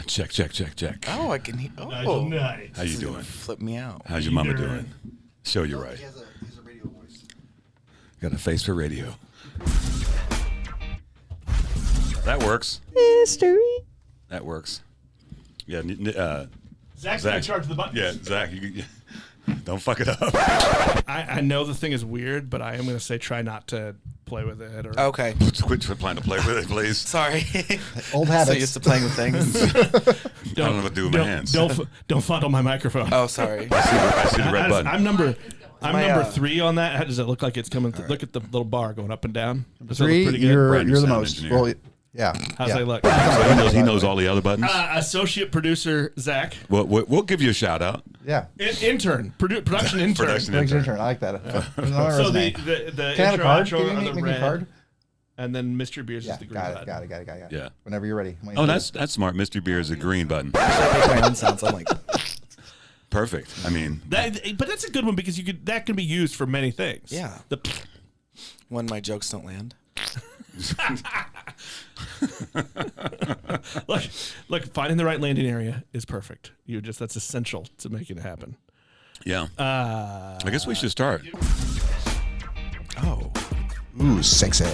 Check. Oh, I can hear. Nigel, Oh, nice. How you doing? flip me out. How's your mama doing? Show you right. He has a radio voice. Got a face for radio. That works. Mystery. That works. Yeah. Zach's in charge of the buttons. Yeah, Zach. You don't fuck it up. I know the thing is weird, but I am going to say try not to play with it. Or Okay. Quit trying to play with it, please. Sorry. Old So habits. used to playing with things. I don't know what to do with my hands. Don't fondle my microphone. Oh, sorry. I see the red As- button. I'm number My, 3 on that. How does it look like it's coming? Look at the little bar going up and down. Does it look 3, pretty good? you're Brand new the sound most. engineer. Well, yeah. How's yeah. they look? So he knows all the other buttons. Associate producer Zach. We'll give you a shout out. Yeah. Intern. Production intern. Production Thanks, intern. intern. I like that. So the Can I have a intro card? outro Can you are make the me a red, card? and then Mr. Beers Yeah, is the green got button. it. Yeah. Whenever you're ready. Oh, that's smart. Mystery Beer is a green button. I make my own sounds. I'm like, Perfect. I mean, But that's a good one because that can be used for many things. Yeah. When my jokes don't land. Look, finding the right landing area is perfect. That's essential to making it happen. yeah. I guess we should start. Oh. Ooh, sexy.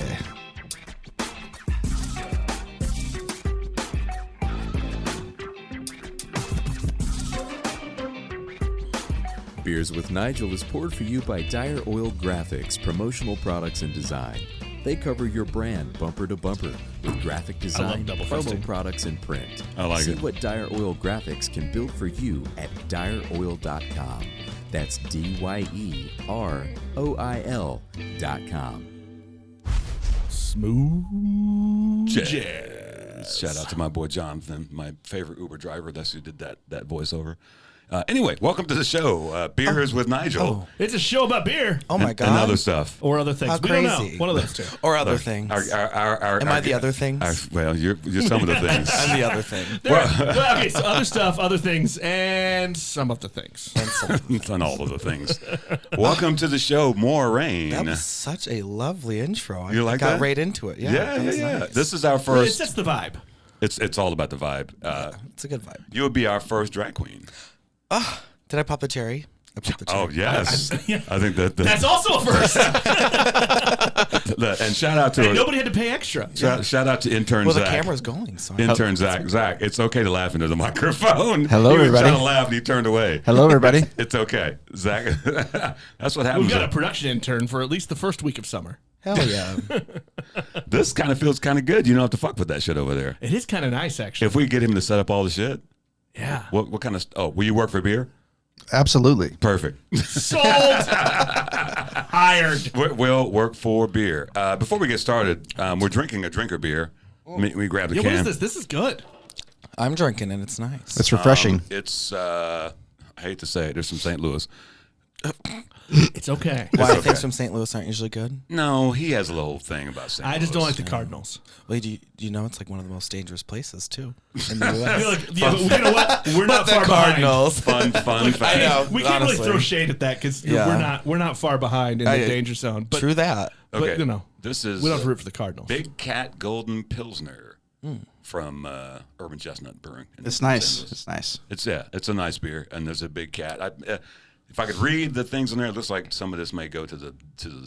Beers with Nigel is poured for you by Dire Oil Graphics, promotional products and design. They cover your brand bumper to bumper with graphic design, double promo fisting. products, and print. I like See it. what Dire Oil Graphics can build for you at direoil.com. That's DYEROIL.com. Smooth Jazz. Shout out to my boy Jonathan, my favorite Uber driver. That's who did that voiceover. Anyway, welcome to the show. Beers with Nigel. It's a show about beer Oh my God. and other stuff. or other things. How We don't know. crazy. One of those two. Or other things. Am I the other things? Well, you're some of the things. I'm the other thing. Okay, so other stuff, other things, and some of the things. On all of the things. Welcome to the show, Morah. That was such a lovely intro. You like got that? right into it. Yeah. Yeah. that was nice. This is our It's first. just the vibe. It's all about the vibe. It's a good vibe. You would be our first drag queen. Did I pop the cherry? I popped the cherry. Oh yes, I think that. That's also a first. And shout out to And nobody had to pay extra. shout out to intern Well, the Zach. camera's going. So Intern Zach. Zach, it's okay to laugh into the microphone. Hello, he was everybody. trying to laugh and he turned away. Hello, everybody. It's okay, Zach. That's what happens. We've got a production intern for at least the first week of summer. hell yeah. This kind of feels kind of good. You don't have to fuck with that shit over there. It is kind of nice, actually. If we get him to set up all the shit, Yeah. what kind of? Oh, will you work for beer? Absolutely. Perfect. Sold. Hired. We'll work for beer. Before we get started, we're drinking a drinker beer. We grab the Yeah, can. what is this? This is good. I'm drinking and it's nice. It's refreshing. It's I hate to say it. There's some St. Louis. It's okay. Why things from St. Louis aren't usually good? No, he has a little thing about St. I just don't Louis. like the Cardinals. Well, do you know it's like one of the most dangerous places too in the I feel U.S. like, yeah, but you know what? We're not far behind. Fun fact. I know. We can't honestly. really throw shade at that because Yeah. we're not far behind in the danger zone. But, True that. but Okay. you know, This is we don't have to root for the Cardinals. Big Cat Golden Pilsner from Urban Chestnut Brewing. in It's St. nice. Louis. It's nice. It's a nice beer, and there's a big cat. If I could read the things on there, it looks like some of this may go to the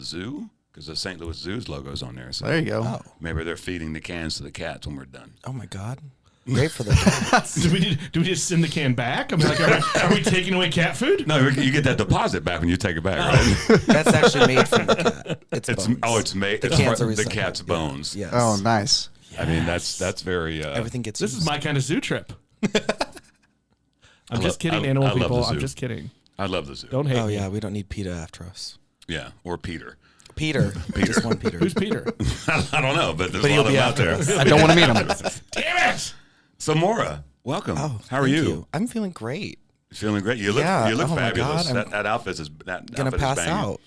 zoo because the St. Louis Zoo's logo's on there. So There you go. maybe they're feeding the cans to the cats when we're done. Oh my God. Great for the dogs. do we just send the can back? I mean, like, are we taking away cat food? No, you get that deposit back when you take it back, right? That's actually made from the cat. It's bones. It's made. The It's cans from are the recycled. cat's bones. Yes. Oh, nice. I mean, that's very. Everything gets This used. is my kind of zoo trip. I'm just kidding, I animal love the people. I'm zoo. just kidding. I love the zoo. Don't hate Oh me. yeah, we don't need PETA after us. Yeah, or Peter. Peter. Just one Peter. Who's Peter? I don't know, but there's But a he'll lot of be them out after there. us. I don't want to meet him. Damn it! So, Morah, welcome. Oh, How are thank you? I'm feeling great. Feeling great. You look. Yeah, You look oh my fabulous. God, I'm That outfit is. Gonna pass out.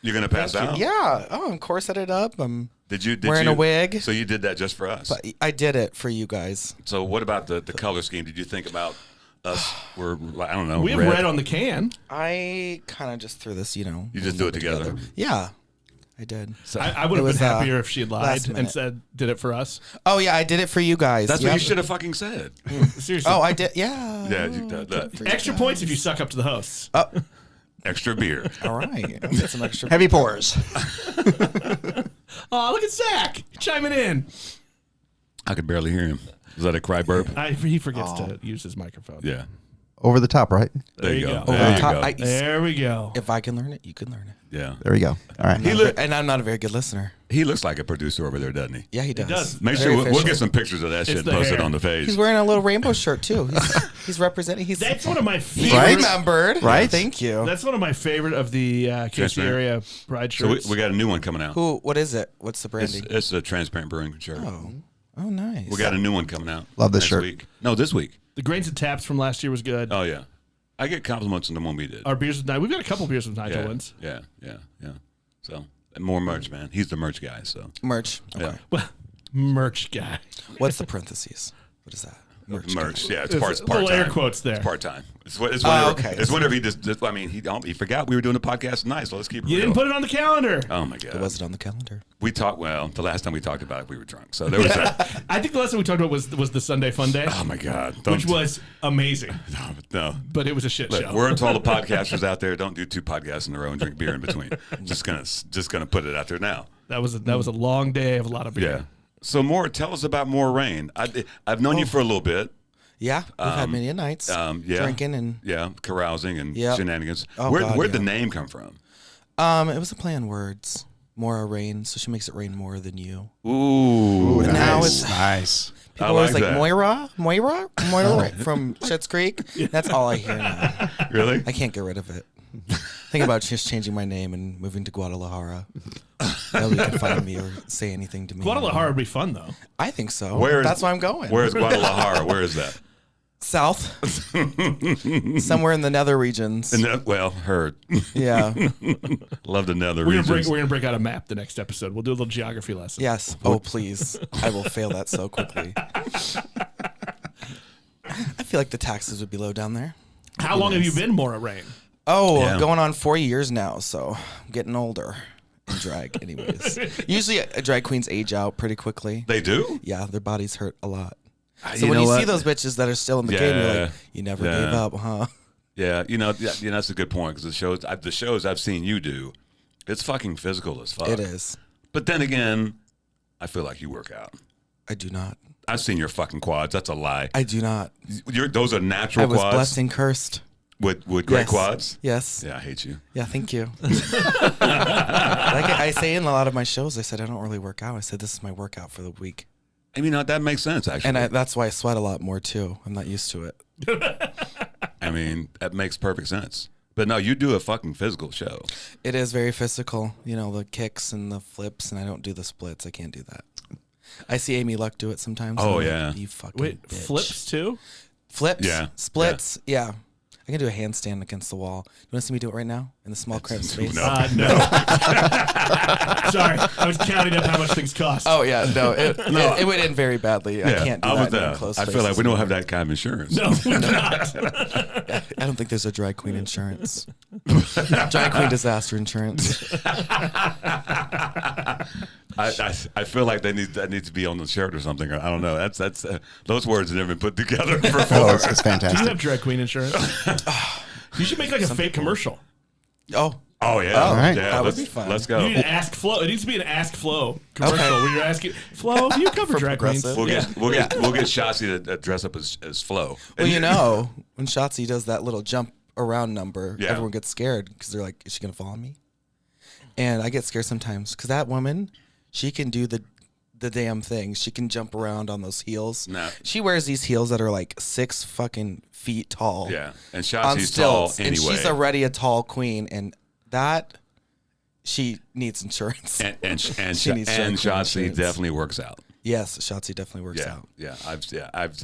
You're gonna pass out. Yeah. Oh, I'm corseted up. I'm Did you wearing a wig. So you did that just for us. But I did it for you guys. So what about the color scheme? Did you think about us? We're I don't know. We have red on the can. I kind of just threw this, You just do it together. Yeah. I did. I would It have was, been happier if she had last lied and minute. said, "Did it for us." Oh yeah, I did it for you guys. That's Yep. what you should have fucking said. Seriously. Oh, I did. Yeah. Yeah, you did that. For you Extra guys. points if you suck up to the hosts. Extra beer. All right. I'll get some extra. Heavy pours. Oh, look at Zach chiming in. I could barely hear him. Is that a cry burp? He forgets to use his microphone. Yeah. Over the top, right? There you go. Over There the you top. go. There we go. If I can learn it, you can learn it. Yeah. There we go. All right. And I'm not a very good listener. He looks like a producer over there, doesn't he? Yeah, he does. does. Make Very sure we'll get efficient. some pictures of that shit and the post it hair. on the He's page. wearing a little rainbow shirt too. He's representing. That's one of my He favorite. Right? remembered. Right? Thank you. That's one of my favorite of the KC Transparent. area bride So shirts. we got a new one coming out. Who? What is it? What's the branding? It's a transparent brewing shirt. Oh, nice. We got a new one coming out. Love this next shirt. Week. No, this week. the grains and taps from last year was good. Oh yeah. I get compliments on the one we did. Our beers with Nigel. We've got a couple beers with Nigel yeah, ones. yeah. So and more merch, man. He's the merch guy. So merch. Okay. yeah. Well, merch guy. What's the parentheses? What is that? Merch. Yeah, it's There's part little time. air quotes there. It's part time. It's whenever. okay. It's whenever he just. I mean, he forgot we were doing a podcast tonight, so let's keep it You real. didn't put it on the calendar. Oh my god. Was it on the calendar? We talked. Well, the last time we talked about it, we were drunk. So there was that. I think the last time we talked about was the Sunday Fun Day, Oh my god. which was amazing, no. but it was a shit Look, show. word to all the podcasters out there: don't do 2 podcasts in a row and drink beer in between. just gonna put it out there now. That was a long day of a lot of beer. Yeah. So Morah, tell us about Morah Rain. I've known you for a little bit. Yeah, we've had many nights Yeah. drinking and carousing and Yep. shenanigans. Oh, Where'd God, the yeah. name come from? it was a play on words. Morah rain, so she makes it rain more than you. Ooh, And now nice. it's Nice. people I are always like like that. Moira from Schitt's Creek. That's all I hear now. Really? I can't get rid of it. Think about just changing my name and moving to Guadalajara. Nobody can find me or say anything to me. Guadalajara would be fun though. I think so. Where is- That's why I'm going. Where's Guadalajara? Where is that? South, somewhere in the nether regions. Heard. Yeah. Love the nether We're regions. gonna break out a map the next episode. We'll do a little geography lesson. Yes. Oh, please. I will fail that so quickly. I feel like the taxes would be low down there. How long have you been Morah Rain? Oh, Yeah. going on 4 years now, so I'm getting older in drag anyways. Usually drag queens age out pretty quickly. They do? Yeah, their bodies hurt a lot. So You when know you what? see those bitches that are still in the game, you're Yeah. like, you never Yeah. gave up, huh? Yeah, that's a good point because the shows I've seen you do, it's fucking physical as fuck. It is. But then again, I feel like you work out. I do not. I've seen your fucking quads. That's a lie. I do not. Those are natural I was quads blessed and cursed. with great Yes. quads. Yes. Yeah, I hate you. Yeah, thank you. Like I say in a lot of my shows, I said I don't really work out. I said this is my workout for the week. I mean, that makes sense actually. And that's why I sweat a lot more too. I'm not used to it. I mean, that makes perfect sense. But no, you do a fucking physical show. It is very physical, you know, the kicks and the flips, and I don't do the splits. I can't do that. I see Amy Luck do it sometimes. Oh, and I'm yeah. like, you fucking Wait, bitch. flips too? Flips? Yeah. Splits? Yeah. I can do a handstand against the wall. You want to see me do it right now in the small cramped space? No. No. Sorry, I was counting up how much things cost. Oh yeah, no, it would end very badly. I can't do I that was in there. close I feel like spaces we don't anymore. have that kind of insurance. No, we're not. I don't think there's a drag queen insurance. Drag queen disaster insurance. I feel like that needs to be on the shirt or something. I don't know. That's those words have never been put together before. Oh, it's Do you fantastic. have drag queen insurance? You should make like a fake commercial. Oh, Oh yeah, All right. yeah. That would let's, be fun. Let's You go. need to ask Flo. It needs to be an Ask Flo commercial Okay. where you're asking Flo, do you cover For drag queens? progressive. We'll get Shotzi to dress up as Flo. well, you know, when Shotzi does that little jump around number, Yeah. everyone gets scared because they're like, "Is she gonna fall on me?" And I get scared sometimes because that woman, she can do the damn thing. She can jump around on those heels. Nah. She wears these heels that are like 6 fucking feet tall. Yeah, and On Shotzi's tall stilts, anyway. and she's already a tall queen, and that she needs insurance. and She needs Shotzi insurance. definitely works out. Yes, Shotzi definitely works out. I've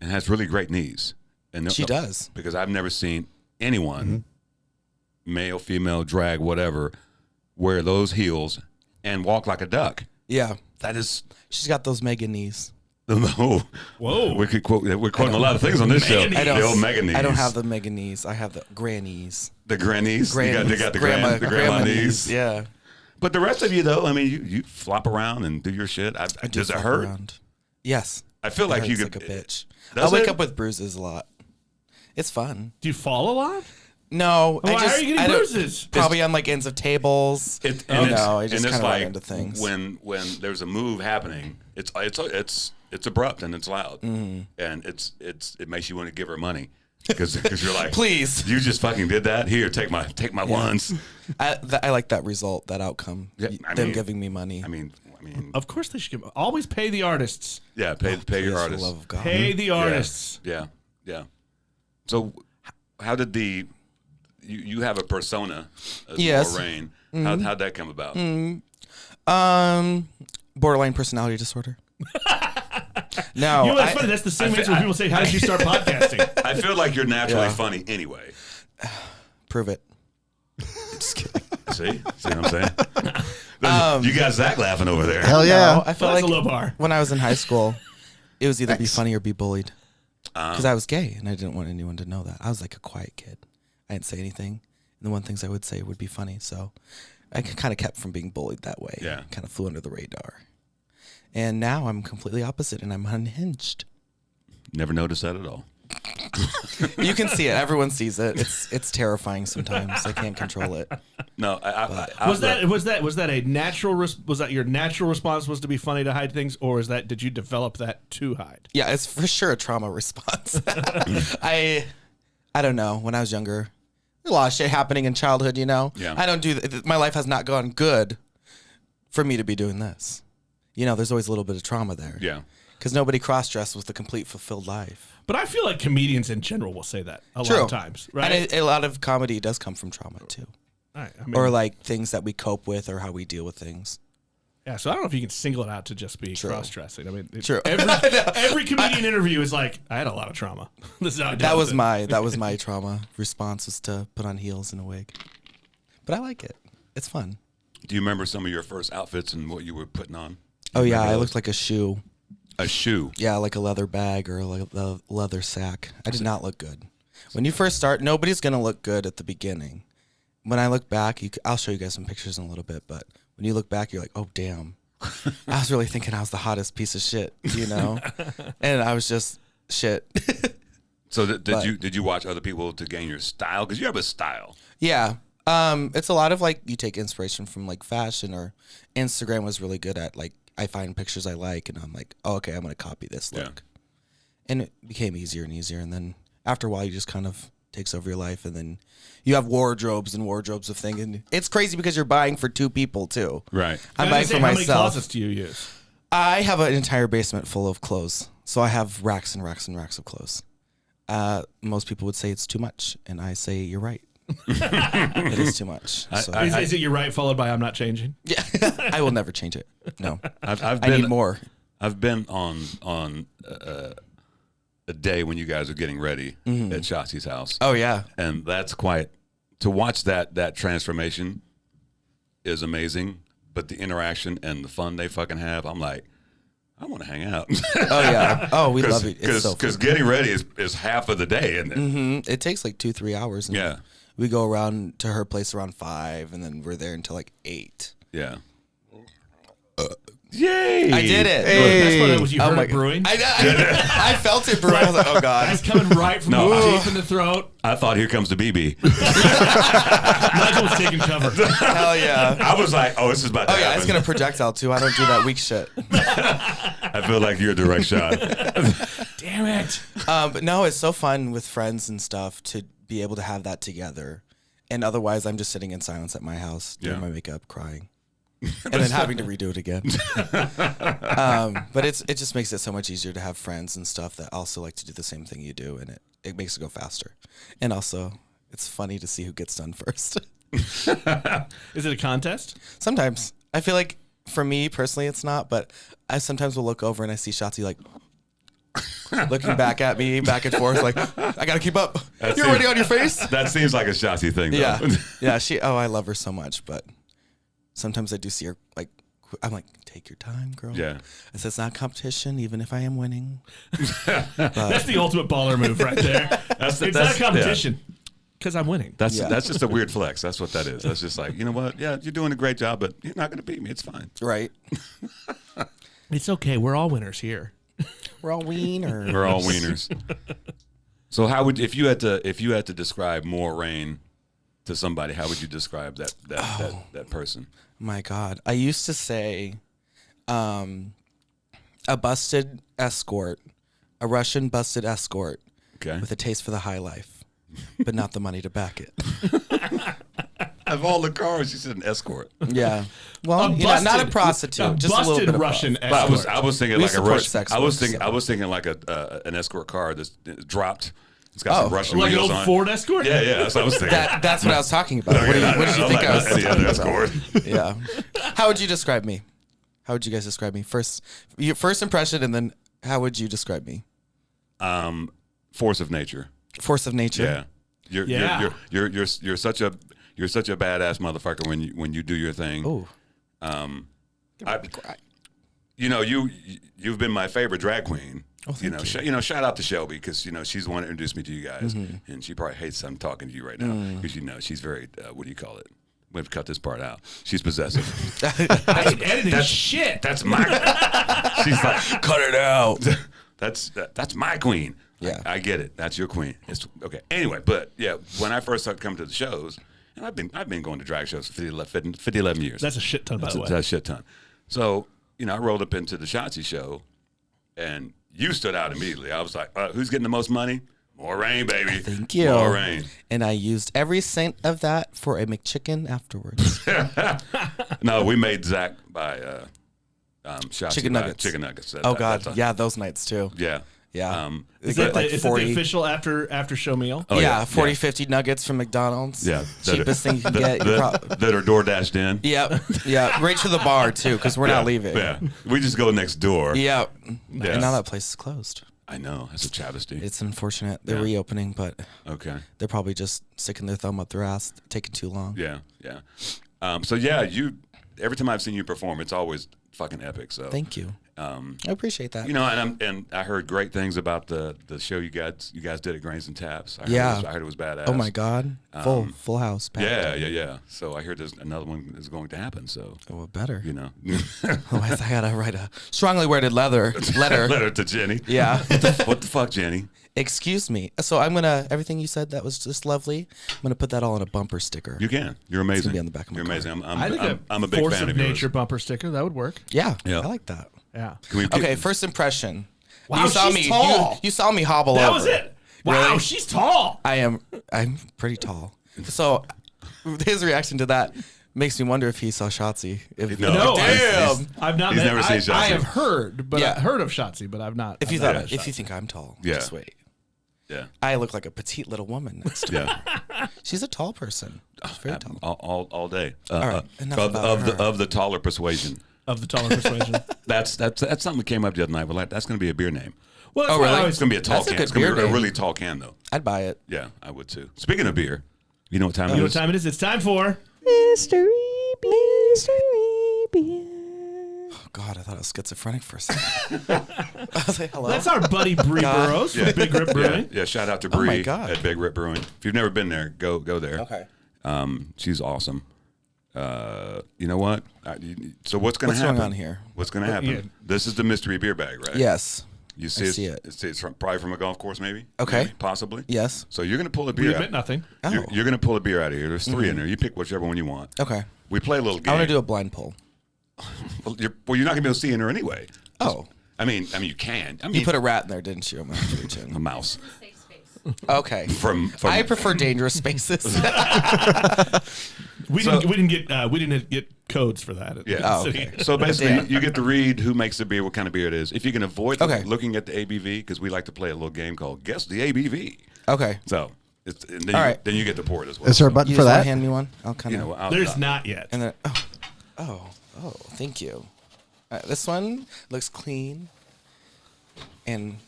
and has really great knees. And She does. because I've never seen anyone, male, female, drag, whatever, wear those heels and walk like a duck. Yeah, That is. she's got those mega knees. Whoa. Whoa. We're quoting a lot of things on this show. Mega The old mega knees. I don't have the mega knees. I have the grannies. The grannies. Grannies. They got the grandma grandma knees. Yeah. But the rest of you, though, I mean, you flop around and do your shit. Does it hurt? Around. Yes. I feel like you could. Like a bitch. Does I wake it? up with bruises a lot. It's fun. Do you fall a lot? No, Why are you getting bruises? Probably on like ends of tables. I just kind of run into things. When there's a move happening, it's abrupt and it's loud, and it makes you want to give her money because you're like, please, you just fucking did that. Here, take my ones. I like that result, that outcome. Yeah, them giving me money. I mean, Of course they should always pay the artists. yeah, pay your Please, for artists. the love of God. Pay the artists. Yeah. So, how did you have a persona as Yes. Moraine? How'd that come about? Borderline personality disorder. No, You know what's funny? That's the same answer when people say, "How did you start podcasting?" I feel like you're naturally funny anyway. prove it. Just kidding. See what I'm saying? You got Zach laughing over there. Hell yeah. No, I felt That's like a low bar. when I was in high school, it was either be Nice. funny or be bullied. Because I was gay and I didn't want anyone to know that. I was like a quiet kid. I didn't say anything. And the one things I would say would be funny. So I kind of kept from being bullied that way. Yeah. Kind of flew under the radar. And now I'm completely opposite and I'm unhinged. Never noticed that at all. You can see it. Everyone sees it. It's terrifying sometimes. I can't control it. No, Was that a natural? Was that your natural response? Was to be funny to hide things, or did you develop that to hide? Yeah, it's for sure a trauma response. I don't know. When I was younger, a lot of shit happening in childhood, you know? Yeah. I don't my life has not gone good for me to be doing this. You know, there's always a little bit of trauma there. Yeah. Because nobody cross-dressed with a complete fulfilled life. But I feel like comedians in general will say that a lot of times, right? And a lot of comedy does come from trauma, too. Right, I mean, Or like things that we cope with or how we deal with things. yeah, so I don't know if you can single it out to just be cross-dressing. I mean, True. Every comedian interview is like, I had a lot of trauma. This is how I dealt with it. That was my trauma response, was to put on heels and a wig. But I like it. It's fun. Do you remember some of your first outfits and what you were putting on? Oh yeah, Remember I those? looked like a shoe. A shoe. Yeah, like a leather bag or like a leather sack. I did not look good. When you first start, nobody's gonna look good at the beginning. When I look back, I'll show you guys some pictures in a little bit. But when you look back, you're like, oh damn, I was really thinking I was the hottest piece of shit, you know? And I was just shit. So did you watch other people to gain your style? Because you have a style. Yeah. It's a lot of like you take inspiration from like fashion, or Instagram was really good at like I find pictures I like and I'm like, oh, okay, I'm gonna copy this look. And it became easier and easier, and then after a while you just kind of takes over your life, and then you have wardrobes and wardrobes of things, and it's crazy because you're buying for two people too. Right. I'm buying for How many myself. closets do you use? I have an entire basement full of clothes, so I have racks and racks and racks of clothes. Most people would say it's too much, and I say you're right. It is too much. So. Is it you're right followed by I'm not changing? Yeah, I will never change it. No, I been, need more. I've been on a day when you guys are getting ready at Shotzi's house. Oh yeah, And that's quite, to watch that transformation is amazing. But the interaction and the fun they fucking have, I'm like, I want to hang out. oh yeah. Oh, we love it. It's so Because fun. getting ready is half of the day, isn't it? It takes like 2-3 hours. And Yeah. we go around to her place around 5, and then we're there until like 8. Yeah. Yay! I did it. That's what was you heard my it brewing. I felt it brewing. I was like, oh god. That's coming right from deep in the throat. I thought, here comes the BB. Nigel was taking cover. Hell yeah. I was like, oh, this is about to Oh yeah, happen. it's gonna projectile too. I don't do that weak shit. I feel like you're a direct shot. Damn it. But no, it's so fun with friends and stuff to be able to have that together. And otherwise, I'm just sitting in silence at my house doing Yeah. my makeup, crying, and then having to redo it again. But it just makes it so much easier to have friends and stuff that also like to do the same thing you do, and it makes it go faster. And also, it's funny to see who gets done first. Is it a contest? Sometimes I feel like for me personally, it's not, but I sometimes will look over and I see Shotzi like looking back at me, back and forth, like I gotta keep up. You're already on your face. That seems like a Shotzi thing, though. Yeah, yeah. I love her so much, but sometimes I do see her like. I'm like, take your time, girl. Yeah. I said it's not competition, even if I am winning. That's the ultimate baller move right there. It's not a competition. Because I'm winning. That's just a weird flex. That's what that is. That's just like, you know what? Yeah, you're doing a great job, but you're not going to beat me. It's fine. Right. It's okay. We're all winners here. We're all wieners. We're all wieners. So how would if you had to describe More Rain to somebody, how would you describe that person? My God. I used to say a busted escort, a Russian busted escort Okay. with a taste for the high life, but not the money to back it. Of all the cars, you said an escort. Yeah. Well, not a prostitute, just a little bit of Russian both. But escort. I was thinking We like a support Russian. sex I was work, thinking like an escort car that's dropped. It's got some Russian like an wheels old on. Ford Escort? Yeah, that's what I was thinking. That's what I was talking about. What did you think I was any other talking about? escort? Yeah. How would you describe me? How would you guys describe me? First, your first impression, and then how would you describe me? Force of nature. Force of nature. Yeah. You're such a badass motherfucker when you do your thing. Oh. You've been my favorite drag queen. Oh, thank you know, shout out to Shelby because she's the one that introduced me to you guys, and she probably hates I'm talking to you right now because she's very what do you call it? We have to cut this part out. She's possessive. I ain't editing shit. That's my. She's like, cut it out. That's my queen. Yeah. I get it. That's your queen. It's okay. Anyway, but yeah, when I first started coming to the shows, and I've been going to drag shows for 11 years. That's a shit ton, by the way. That's a shit ton. So, I rolled up into the Shotzi show, and you stood out immediately. I was like, who's getting the most money? More Rain, baby. Thank you. More Rain. And I used every cent of that for a McChicken afterwards. No, we made Zach buy Shotzi Chicken buy nuggets. Chicken nuggets. Oh, God. Yeah, those nights, too. Yeah. Yeah. Is Get that like is 40 it the official after show meal? Oh, yeah. 40, 50 nuggets from McDonald's. Yeah. Cheapest thing you can get. That are door dashed in. Yep. Yeah. Right to the bar, too, because we're not leaving. Yeah. We just go next door. Yep. Yeah. And now that place is closed. I know. That's a travesty. It's unfortunate. They're Yeah. reopening, but Okay. they're probably just sticking their thumb up their ass, taking too long. Yeah. So yeah, every time I've seen you perform, it's always fucking epic. So Thank you. I appreciate that. and I heard great things about the show you guys did at Grains and Taps. I heard it was badass. Oh my God. Full house. packed. Yeah. So I heard there's another one is going to happen. So Oh, better. Otherwise I gotta write a strongly worded letter. letter to Jenny. Yeah. What the fuck, Jenny? Excuse me. So I'm gonna everything you said that was just lovely. I'm gonna put that all on a bumper sticker. You can. You're amazing. gonna be on the back of my You're car. amazing. I think I'm a big Force fan of of yours. Nature bumper sticker, that would work. Yeah. Yeah. I like that. Yeah. Can we Okay. First impression. Wow, you saw she's me. tall. You saw me hobble That over. was it. Wow, Really? she's tall. I'm pretty tall. So his reaction to that makes me wonder if he saw Shotzi. No. Damn. I've not. He's met, never seen Shotzi. I have heard, but Yeah. I heard of Shotzi, but I've not. If you I've not thought, met if you Shotzi. think I'm tall, Yeah. just wait. Yeah. I look like a petite little woman next to her. Yeah. She's a tall person. She's very tall. All day. right, enough about her. Of the taller persuasion. Of the taller persuasion. That's something that came up the other night. But like, that's going to be a beer name. Well, that's Oh, what I really? always- It's going to be a tall That's a can. good It's going to be beer a name. really tall can, though. I'd buy it. Yeah, I would too. Speaking of beer, you know what time You it know is? what time it is? It's time for. Mystery beer. Oh God, I thought I was schizophrenic for a second. I was like, hello. That's our buddy Bree God. Burrows from Big Rip Yeah, Brewing. yeah. Shout out to Oh, my Bree God. at Big Rip Brewing. If you've never been there, go there. Okay. She's awesome. You know what? So what's going to What's happen? going on here? What's going to happen? Yeah. This is the mystery beer bag, right? Yes. You see, I see it. It's probably from a golf course, maybe. Okay. Maybe, possibly. Yes. So you're going to pull a We beer admit out. nothing. Oh. You're going to pull a beer out of here. There's 3 in there. You pick whichever one you want. Okay. We play a little game. I want to do a blind poll. Well, you're not going to be able to see in her anyway. Oh. I mean, you can. I mean, You put a rat in there, didn't you? I'm gonna have to reach in. a mouse Okay. from. I prefer dangerous spaces. We didn't get codes for that. Yeah. Oh, City. okay. So basically, Damn. you get to read who makes the beer, what kind of beer it is. If you can avoid Okay. looking at the ABV, because we like to play a little game called Guess the ABV. Okay. So, and then, All you, right. then you get to pour it as well. Is there a So, button You for just want that? to hand me one? I'll kind you of. know, There's not yet. And then oh, thank you. This one looks clean and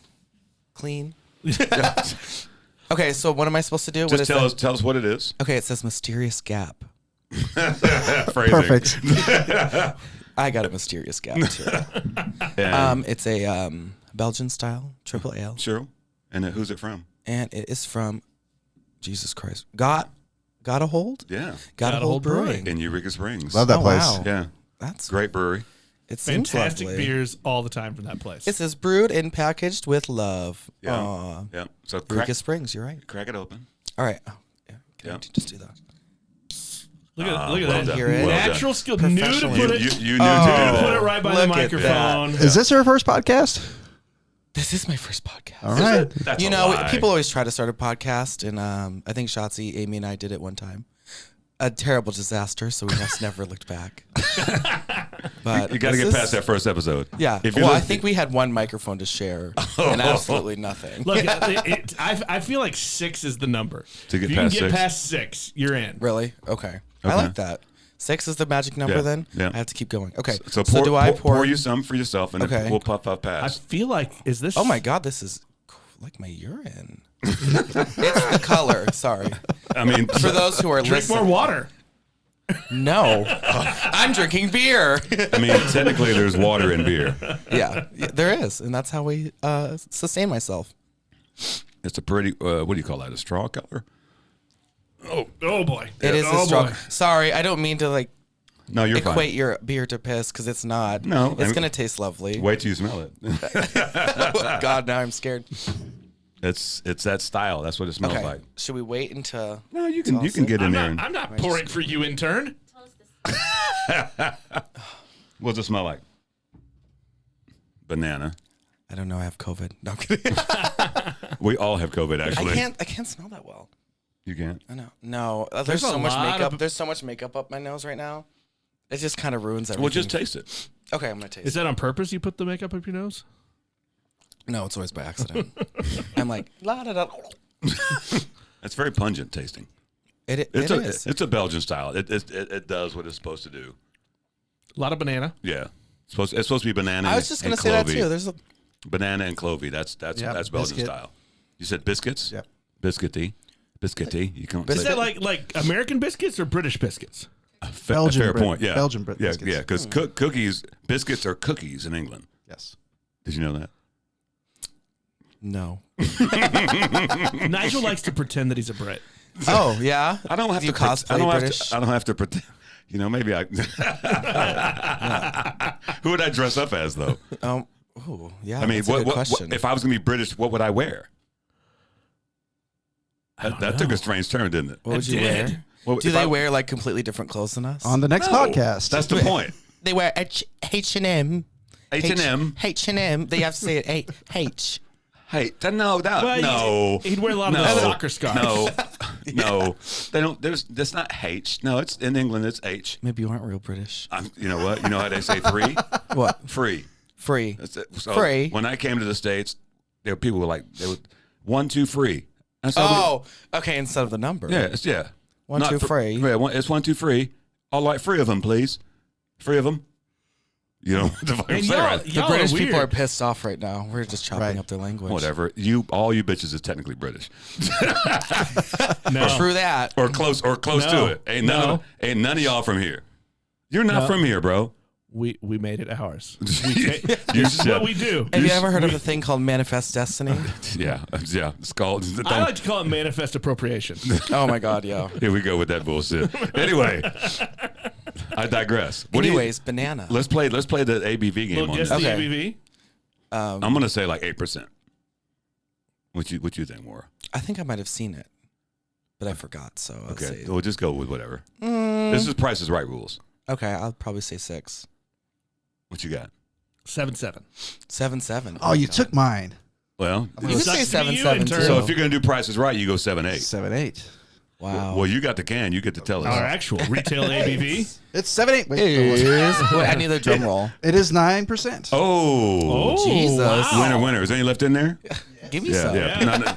clean. Okay, so what am I supposed to do? What Just is tell that? us what it is. Okay, it says mysterious gap. Phrasing. Perfect. I got a mysterious gap too. And, It's a Belgian style triple ale, sure. And who's it from? and it is from Jesus Christ. Got a hold? Yeah. Got a hold brewing. In Eureka Springs. Love that place. Wow. Yeah. That's Great brewery. It seems Fantastic lovely. beers all the time from that place. It says brewed and packaged with love. Yeah. Aw. Yeah. So Eureka Springs, you're right. crack it open. All right. Oh, yeah. Can I Yeah. just do that? Look at well that. done. Hear it. Well Natural done. skill. New to Professional. put it. You knew Oh. to Put do it that. right by the Look at that. microphone. Is this her first podcast? This is my first podcast. All right. That's You a know, lie. people always try to start a podcast, and I think Shotzi, Amy, and I did it one time. A terrible disaster, so we just never looked back. But You got to this get is- past that first episode. Yeah. If you Well, I look- think we had one microphone to share and absolutely nothing. Look, I feel like 6 is the number. To get if you past can get 6. past 6, you're in. Really? Okay. I Okay. like that. 6 is the magic number Yeah, then? yeah. I have to keep going. Okay. So do I pour you some for yourself, and Okay. then we'll puff I past. feel like is this? Oh my God, this is like my urine. It's the color. Sorry. I mean, For those who are Drink listening. more water. No. I'm drinking beer. I mean, technically, there's water in beer. Yeah, there is. And that's how we sustain myself. It's a pretty. What do you call that? A straw color? Oh boy. It is oh a strong. boy. Sorry, I don't mean to like No, you're equate fine. your beer to piss because it's not. No, It's I mean- going to taste lovely. Wait till you smell it. God, now I'm scared. It's that style. That's what it smells Okay. like. Should we wait until. No, you can Toss it. get in there. I'm not pouring for you, intern. What's it smell like? Banana. I don't know. I have COVID. No, I'm kidding. We all have COVID. Actually, I can't smell that well. You can't. I know. No, there's There's a so much lot makeup. of- There's so much makeup up my nose right now. It just kind of ruins everything. Well, just taste it. Okay, I'm gonna taste. Is that on purpose? You put the makeup up your nose? No, it's always by accident. I'm like la da da. It's very pungent tasting. It It's is. It's a Belgian style. It does what it's supposed to do. A lot of banana. Yeah. It's supposed to be banana. I was just gonna and say that clovey. too. There's a Banana and clovey. That's Yep, Belgian biscuit. style. You said biscuits. Yep. Biscuity. You can't Biscuit. Is that like American biscuits or British biscuits? Belgian fair bread- point. Yeah. Belgian bread Yeah, biscuits. yeah. Because cookies, biscuits are cookies in England. Yes. Did you know that? no. Nigel likes to pretend that he's a Brit. Oh yeah. I don't have Do you to. I cosplay don't British? have to. I don't have to pretend. You know, maybe I. Who would I dress up as, though? Oh yeah. I mean, that's a good what, question. if I was gonna be British, what would I wear? That took a strange turn, didn't it? What would you It wear? did. Well, Do if they I- wear like completely different clothes than us? On the next No, podcast. That's the point. They wear H&M. H&M. H&M. They have to say it H. Hey, no, Well, no. He'd wear a lot of No. those soccer scarves. No, no, they don't. That's not H. No, it's in England. It's H. Maybe you aren't real British. You know what? You know how they say free? What? Free. Free. That's it. So Free. When I came to the States, there were people were like, they would 1, 2, free. And so Oh, okay. Instead of the number. yeah, it's yeah. 1, Not 2, free. Yeah, it's 1, 2, free. I'll like 3 of them, please. 3 of them. You know what the fuck I'm And saying, y'all, right? The y'all British are people weird. are pissed off right now. We're just chopping Right. up their language. Whatever. All you bitches is technically British. No. True that. Or close No. to it. Ain't none of y'all from here. You're not No. from here, bro. We made it ours. You This is shut- what we do. Have you ever heard of a thing called manifest destiny? Yeah. It's called. I like to call it manifest appropriation. Oh my God, yeah. Here we go with that bullshit. Anyway, I digress. What do you- Anyways, banana. let's play the ABV game Well, on guess this. the Okay. ABV. I'm gonna say like 8%. What you think, Morah? I think I might have seen it, but I forgot. So I'll Okay, say. we'll just go with whatever. This is Price is Right rules. Okay, I'll probably say 6. What you got? 7-7. 7-7. Oh, you God. took mine. Well, You can Sucks say to be you, 7-7 intern. too. so if you're gonna do Price is Right, you go 7-8. 7-8. Wow. Well, you got the can. You get to tell us. Our actual retail ABV. It's 7-8. Wait, Is wait, I need a drum roll. it is 9%. Oh, Jesus. wow. winner. Is there any left in there? Give me Yeah, some. yeah.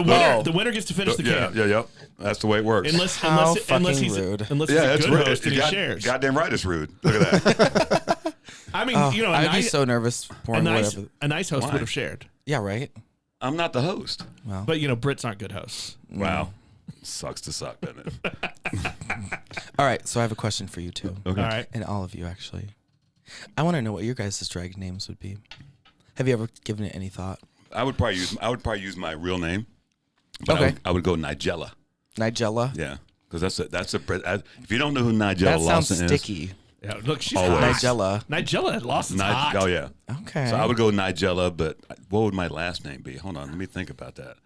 No. The winner gets to finish the can. Yeah. That's the way it works. Unless How he's fucking rude. unless yeah, he's it's a good rude. host and he shares. Goddamn right, it's rude. Look at that. I mean, Oh, you know, I'd be so nervous a pouring nice whatever. a nice host Why? would have shared. Yeah, right. I'm not the host. But you know, Brits aren't good hosts. Wow. Sucks to suck, doesn't it? All right, so I have a question for you too, Okay. All right. and all of you actually. I want to know what your guys' drag names would be. Have you ever given it any thought? I would probably use my real name. But Okay. I would go Nigella. Nigella. Yeah, because that's a. If you don't know who Nigella That sounds Lawson sticky. Yeah, look, she's Always. hot. Nigella. Nigella had lost its hot. Oh yeah. Okay. So I would go Nigella, but what would my last name be? Hold on, let me think about that.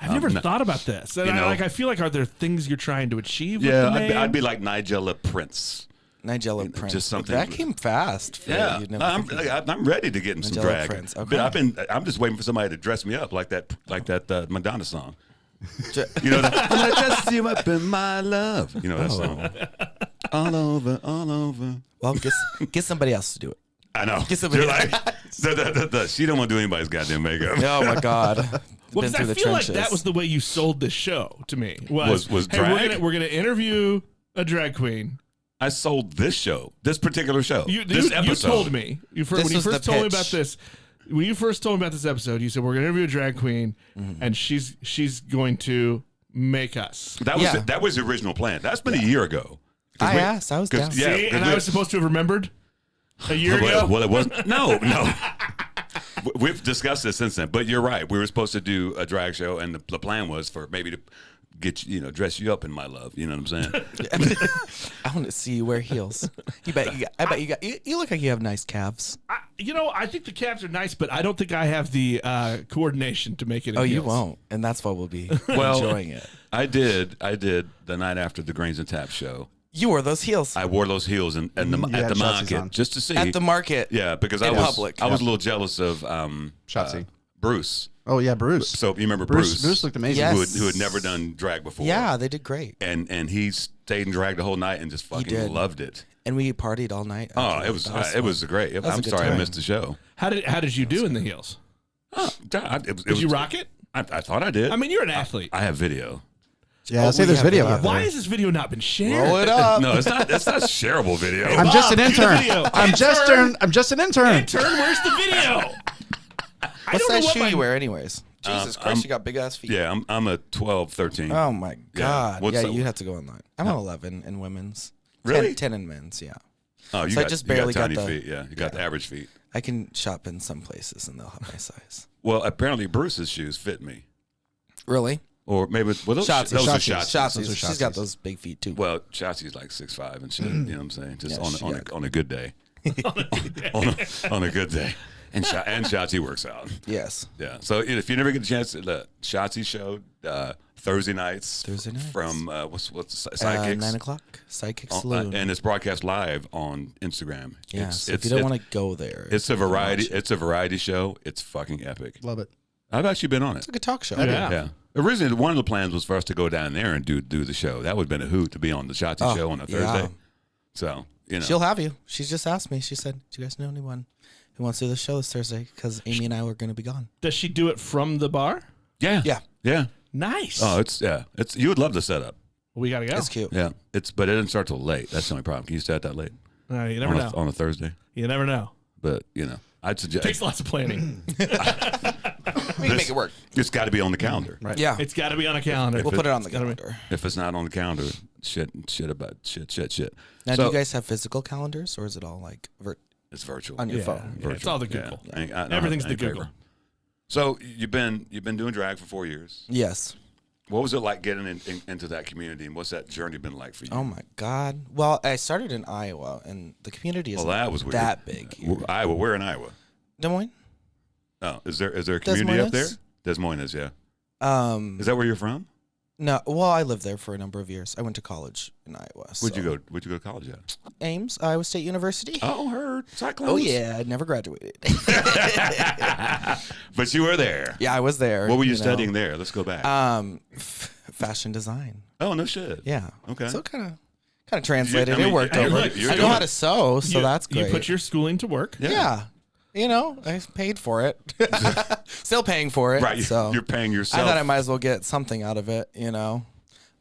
I've never thought about this. And I feel like, are there things you're trying to achieve with the name? I'd be like Nigella Prince. Nigella Prince. just something- that came fast. Yeah, You'd never think of that. I'm ready to get in some Nigella drag. Prince, But okay. I'm just waiting for somebody to dress me up like that Madonna song. Ju- You know, I'm gonna dress you up in my love. You know that song. All over. Well, get somebody else to do it. I know. Get somebody You're like, she don't want to do anybody's goddamn makeup. Oh my God. Well, Been 'cause I through the feel like trenches. that was the way you sold this show to me. Was hey, drag? we're gonna interview a drag queen. I sold this show, this particular show, this You episode. told me when you was first the told me pitch. about this. When you first told me about this episode, you said we're gonna interview a drag queen, and she's going to make us. That was the original plan. That's been a year ago. I was down. Yeah, See, and I was supposed to have remembered a year ago. Well, it wasn't. No. We've discussed this since then, but you're right. We were supposed to do a drag show, and the plan was for maybe to get dress you up in my love. You know what I'm saying? I want to see you wear heels. I bet you look like you have nice calves. I think the calves are nice, but I don't think I have the coordination to make it. In Oh, you heels. won't, and that's why we'll be Well, enjoying it. I did the night after the Grains and Taps show. You wore those heels I wore those heels at the had Shotzi's on. market just to see. at the market. Yeah, because in I was public. I was a little jealous of Shotzi. Bruce. Oh yeah, Bruce. So you remember Bruce? Bruce looked amazing. Yes. who had never done drag before. Yeah, they did great, and he stayed in drag the whole night and just fucking did. loved it. and we partied all night. Oh, after. it was That fun. great. was a I'm good sorry I time. missed the show. How did you do in the heels? Did you rock it? I thought I did. I mean, you're an athlete. I have video. Yeah, Oh, say we there's have video video. out there. Why has this video not been shared? Roll it up. No, it's not. It's not shareable video. I'm just an Bob, cue the intern. video. I'm just an intern. Intern, where's the video? What size shoe you wear, anyways? Jesus Christ, I'm- you got big ass feet. Yeah, I'm a 12, 13. Oh my God. What's Yeah, up? you have to go online. I'm an 11 in women's. Really? 10 in men's. Yeah. Oh, you So I got, just you got barely got tiny the- feet. Yeah, you got the average feet. I can shop in some places and they'll have my size. Well, apparently Bruce's shoes fit me, Really? or maybe those Shots. those are Shotsies. shots. Shots. Those are She's got Shotsies. those big feet too. Well, Shotzi's like 6'5" and shit. You know what I'm saying? Just Yeah, she got- on a good day. on a good day. And Shotzi works out. Yes. Yeah. So if you never get a chance, the Shotzi show Thursday nights. Thursday nights. From what's Sidekicks 9 o'clock. Sidekick On- Saloon. and it's broadcast live on Instagram. Yeah. So if you don't want to go there, it's a variety. It's a variety show. It's fucking epic. Love it. I've actually been on it. it's like a talk show. Yeah. Yeah. Originally, one of the plans was for us to go down there and do the show. That would have been a hoot to be on the Shotzi show on a yeah. Thursday. So She'll have you. She's just asked me. She said, "Do you guys know anyone who wants to do the show this Thursday? Because Amy and I were going to be gone." Does she do it from the bar? yeah, Yeah. yeah. Nice. Oh, it's you would love the setup. We gotta go. It's cute. Yeah, but it didn't start till late. That's the only problem. Can you start that late You never know. on a Thursday? You never know. But I'd suggest Takes lots of planning. We can make it work. it's got to be on the calendar. Right. Yeah. It's got to be on a calendar. We'll put it on the It's gotta be- calendar. If it's not on the calendar, shit. Now, So do you guys have physical calendars, or is it all like it's virtual. on your Yeah. phone? Yeah, it's all the Yeah. Google. I don't Everything's have any the Google. paper. So you've been doing drag for 4 years. Yes. What was it like getting into that community, and what's that journey been like for you? Oh my God. Well, I started in Iowa, and the community is Well, that was weird. that big. Here. Iowa. Where in Iowa? Des Moines. Oh, is there a community up there? Des Moines, yeah. Is that where you're from? No. Well, I lived there for a number of years. I went to college in Iowa. Where'd you go? Where'd you go to college at? Ames, Iowa State University. Oh, heard Cyclones. Oh yeah, I never graduated. But you were there. Yeah, I was there. What were you know. studying there? Let's go back. Fashion design. Oh, no shit. Yeah. Okay. So kind of translated. I mean, it worked hey, over. look, you're I know doing how it. to sew, so that's great. You put your schooling to work. yeah. I paid for it. Still paying for it. Right. So You're paying yourself. I thought I might as well get something out of it,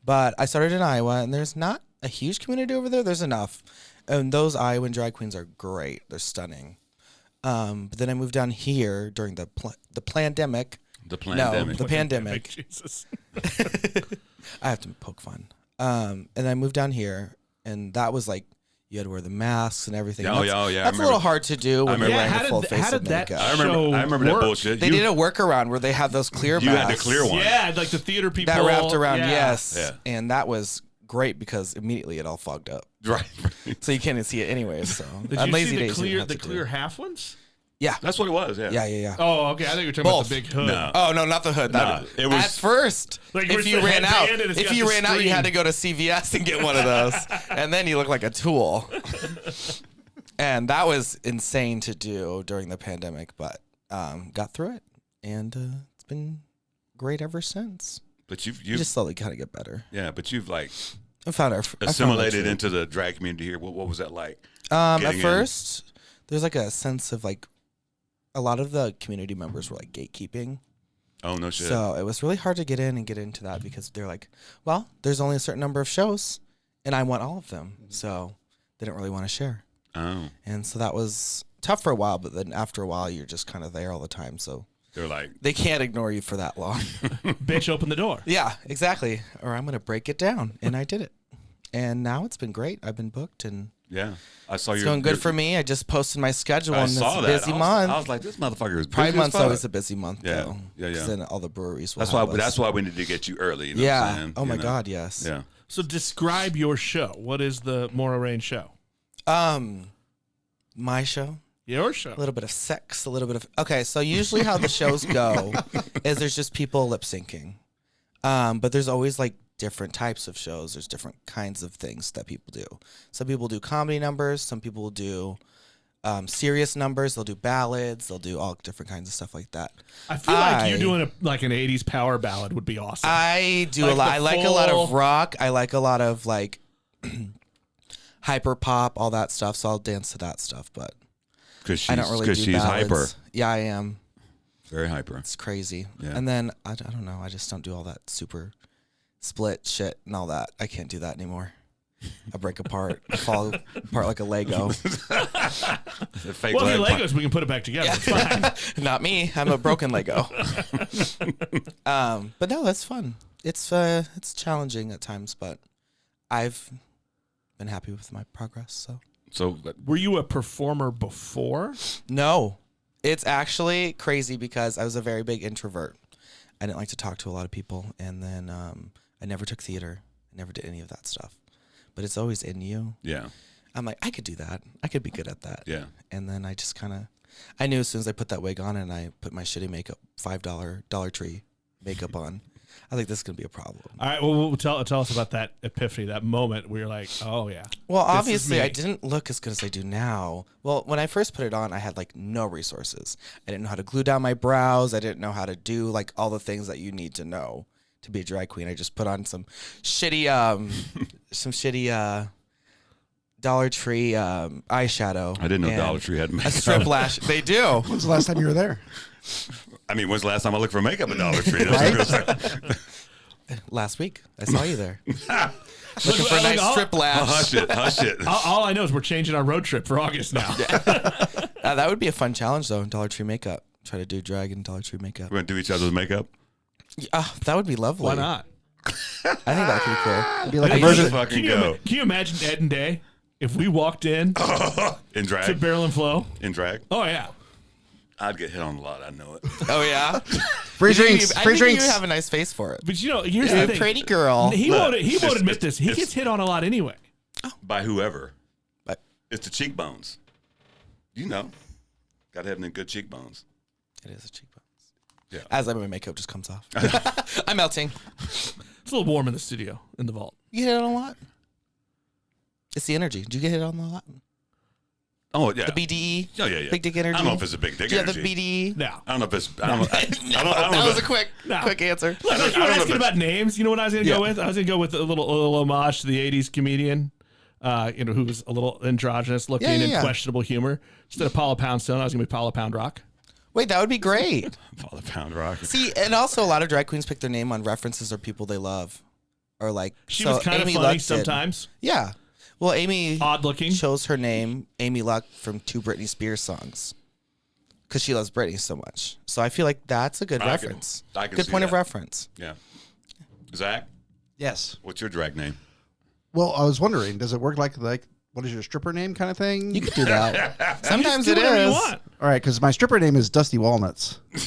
But I started in Iowa, and there's not a huge community over there. There's enough. And those Iowan drag queens are great. They're stunning. But then I moved down here during the pandemic. The No, pandemic. the pandemic. Jesus. I have to poke fun. And I moved down here, and that was like, you you had to wear the masks and everything. Oh, That's, yeah, I that's a remember. little hard to do when you're remember. wearing how a full did, face how of did that makeup. I remember that work? bullshit. They did a workaround where they have those clear You masks had the clear one. Yeah, like the theater people. that wrapped around. Yeah. Yes, Yeah. and that was great because immediately it all fogged up, Right. so you can't even see it anyways. So Did on you lazy see days, you the didn't have to do clear it. half ones? Yeah, That's what it was. Yeah. yeah. Oh, okay. I think you were talking about Both. the big hood. No. Oh no, not the hood. Nah, it was- at first. Like, if where's you the ran out, headband and it's if got you the ran out, you screen? had to go to CVS and get one of those, and then you look like a tool. And that was insane to do during the pandemic, but got through it, and it's been great ever since. But You you've just slowly kind of get better. yeah, but you've like I found I found my assimilated truth. into the drag community here. What was that like? At getting in? first, there's like a sense of like a lot of the community members were like gatekeeping. Oh no shit. So it was really hard to get in and get into that because they're like, well, there's only a certain number of shows and I want all of them. So they didn't really want to share. Oh, And so that was tough for a while, but then after a while, you're just kind of there all the time. So they're like, they can't ignore you for that long. Bitch, open the door. Yeah, exactly. Or I'm going to break it down. And I did it. And now it's been great. I've been booked and yeah. I saw it's your going good for me. I just posted my schedule I on this saw that. busy month. I was like, this motherfucker is busy Pride as Month's fuck. always a busy month, Yeah, though. yeah. 'Cause then all the breweries will That's have why. us. That's why we need to get you early. You know what I'm Yeah. saying? Oh, my You know? God, yes. Yeah. So describe your show. What is the Morah Rain show? My show, Your show. a little bit of sex, a little bit of... Okay, so usually how the shows go is there's just people lip syncing. But there's always, like, different types of shows. There's different kinds of things that people do. Some people do comedy numbers. Some people will do serious numbers. They'll do ballads. They'll do all different kinds of stuff like that. I feel like you doing like an 80s power ballad would be awesome. I do Like a lot. the I like a lot of full- rock. I like a lot of, like, hyper pop, all that stuff. So I'll dance to that stuff, but Because I don't really do she's ballads. hyper, Yeah, I am. very hyper. It's crazy. Yeah. And then I don't know. I just don't do all that super split shit and all that. I can't do that anymore. I break apart. I fall apart like a Lego. The fake well, if leg your Legos, we can put it back together. It's fine. Not me. I'm a broken Lego. But no, that's fun. It's challenging at times, but I've been happy with my progress. So Were you a performer before? no, it's actually crazy because I was a very big introvert. I didn't like to talk to a lot of people, and then I never took theater. I never did any of that stuff. But it's always in you. Yeah. I'm like, I could do that. I could be good at that. Yeah. And then I just kind of, I knew as soon as I put that wig on and I put my shitty makeup, $5 Dollar Tree makeup on, I was like, this is going to be a problem. All right. Well, tell us about that epiphany, that moment where you're like, oh, yeah. Well, this is obviously, me. I didn't look as good as I do now. Well, when I first put it on, I had like no resources. I didn't know how to glue down my brows. I didn't know how to do like all the things that you need to know to be a drag queen. I just put on some shitty, Dollar Tree eyeshadow. I didn't know and Dollar Tree had a makeup. strip lash. They do. When's the last time you were there? I mean, when's the last time I looked for makeup at Dollar Tree? That's what I'm saying. Last week, I saw you there. Look, Looking for a nice strip lash. Hush it. Hush it. all I know is we're changing our road trip for August now. That would be a fun challenge, though. Dollar Tree makeup. Try to do drag in Dollar Tree makeup. We're going to do each other's makeup? That would be lovely. Why not? I think that could be cool. It'd be like a Hey, version. Fucking Can go. you imagine Ed and Day if we walked in In to drag? Barrel and Flow? In drag? Oh, yeah. I'd get hit on a lot. I know it. Oh yeah, Free drinks. I Free think drinks. you have a nice face for it. But, you know, here's You're the a thing. pretty girl. He Look, won't it's- admit this. He it's- gets hit on a lot anyway. By whoever. But It's the cheekbones. You know. Got to have them good cheekbones. it is a cheekbones. Yeah. As my makeup just comes off, I'm melting. It's a little warm in the studio, in the vault. You get hit on a lot. It's the energy. Do you get hit on a lot? Oh, yeah. The BDE. Oh, yeah, yeah. Big dick energy. I don't know if it's a big dick Do you have energy. the BDE? No. I don't know if it's... I don't know That if was a it- quick answer. Look, I you don't were know if asking it's- about names. You know what I was going to go with? I was going to go with a little homage to the 80s comedian, who was a little androgynous looking and Yeah. questionable humor. Instead of Paula Poundstone, I was going to be Paula Pound Rock. Wait, that would be great. Follow Pound Rock. See, and also a lot of drag queens pick their name on references or people they love, or like. She so was kind of Amy funny Luck did. sometimes. Yeah. Well, Amy Odd looking. chose her name Amy Luck from 2 Britney Spears songs because she loves Britney so much. So I feel like that's a good I can- reference. I can Good see point of that. reference. Yeah. Zach, Yes. what's your drag name? Well, I was wondering, does it work like what is your stripper name kind of thing? You could do that. Sometimes Do it whatever you is. want. All right, because my stripper name is Dusty Walnuts. Does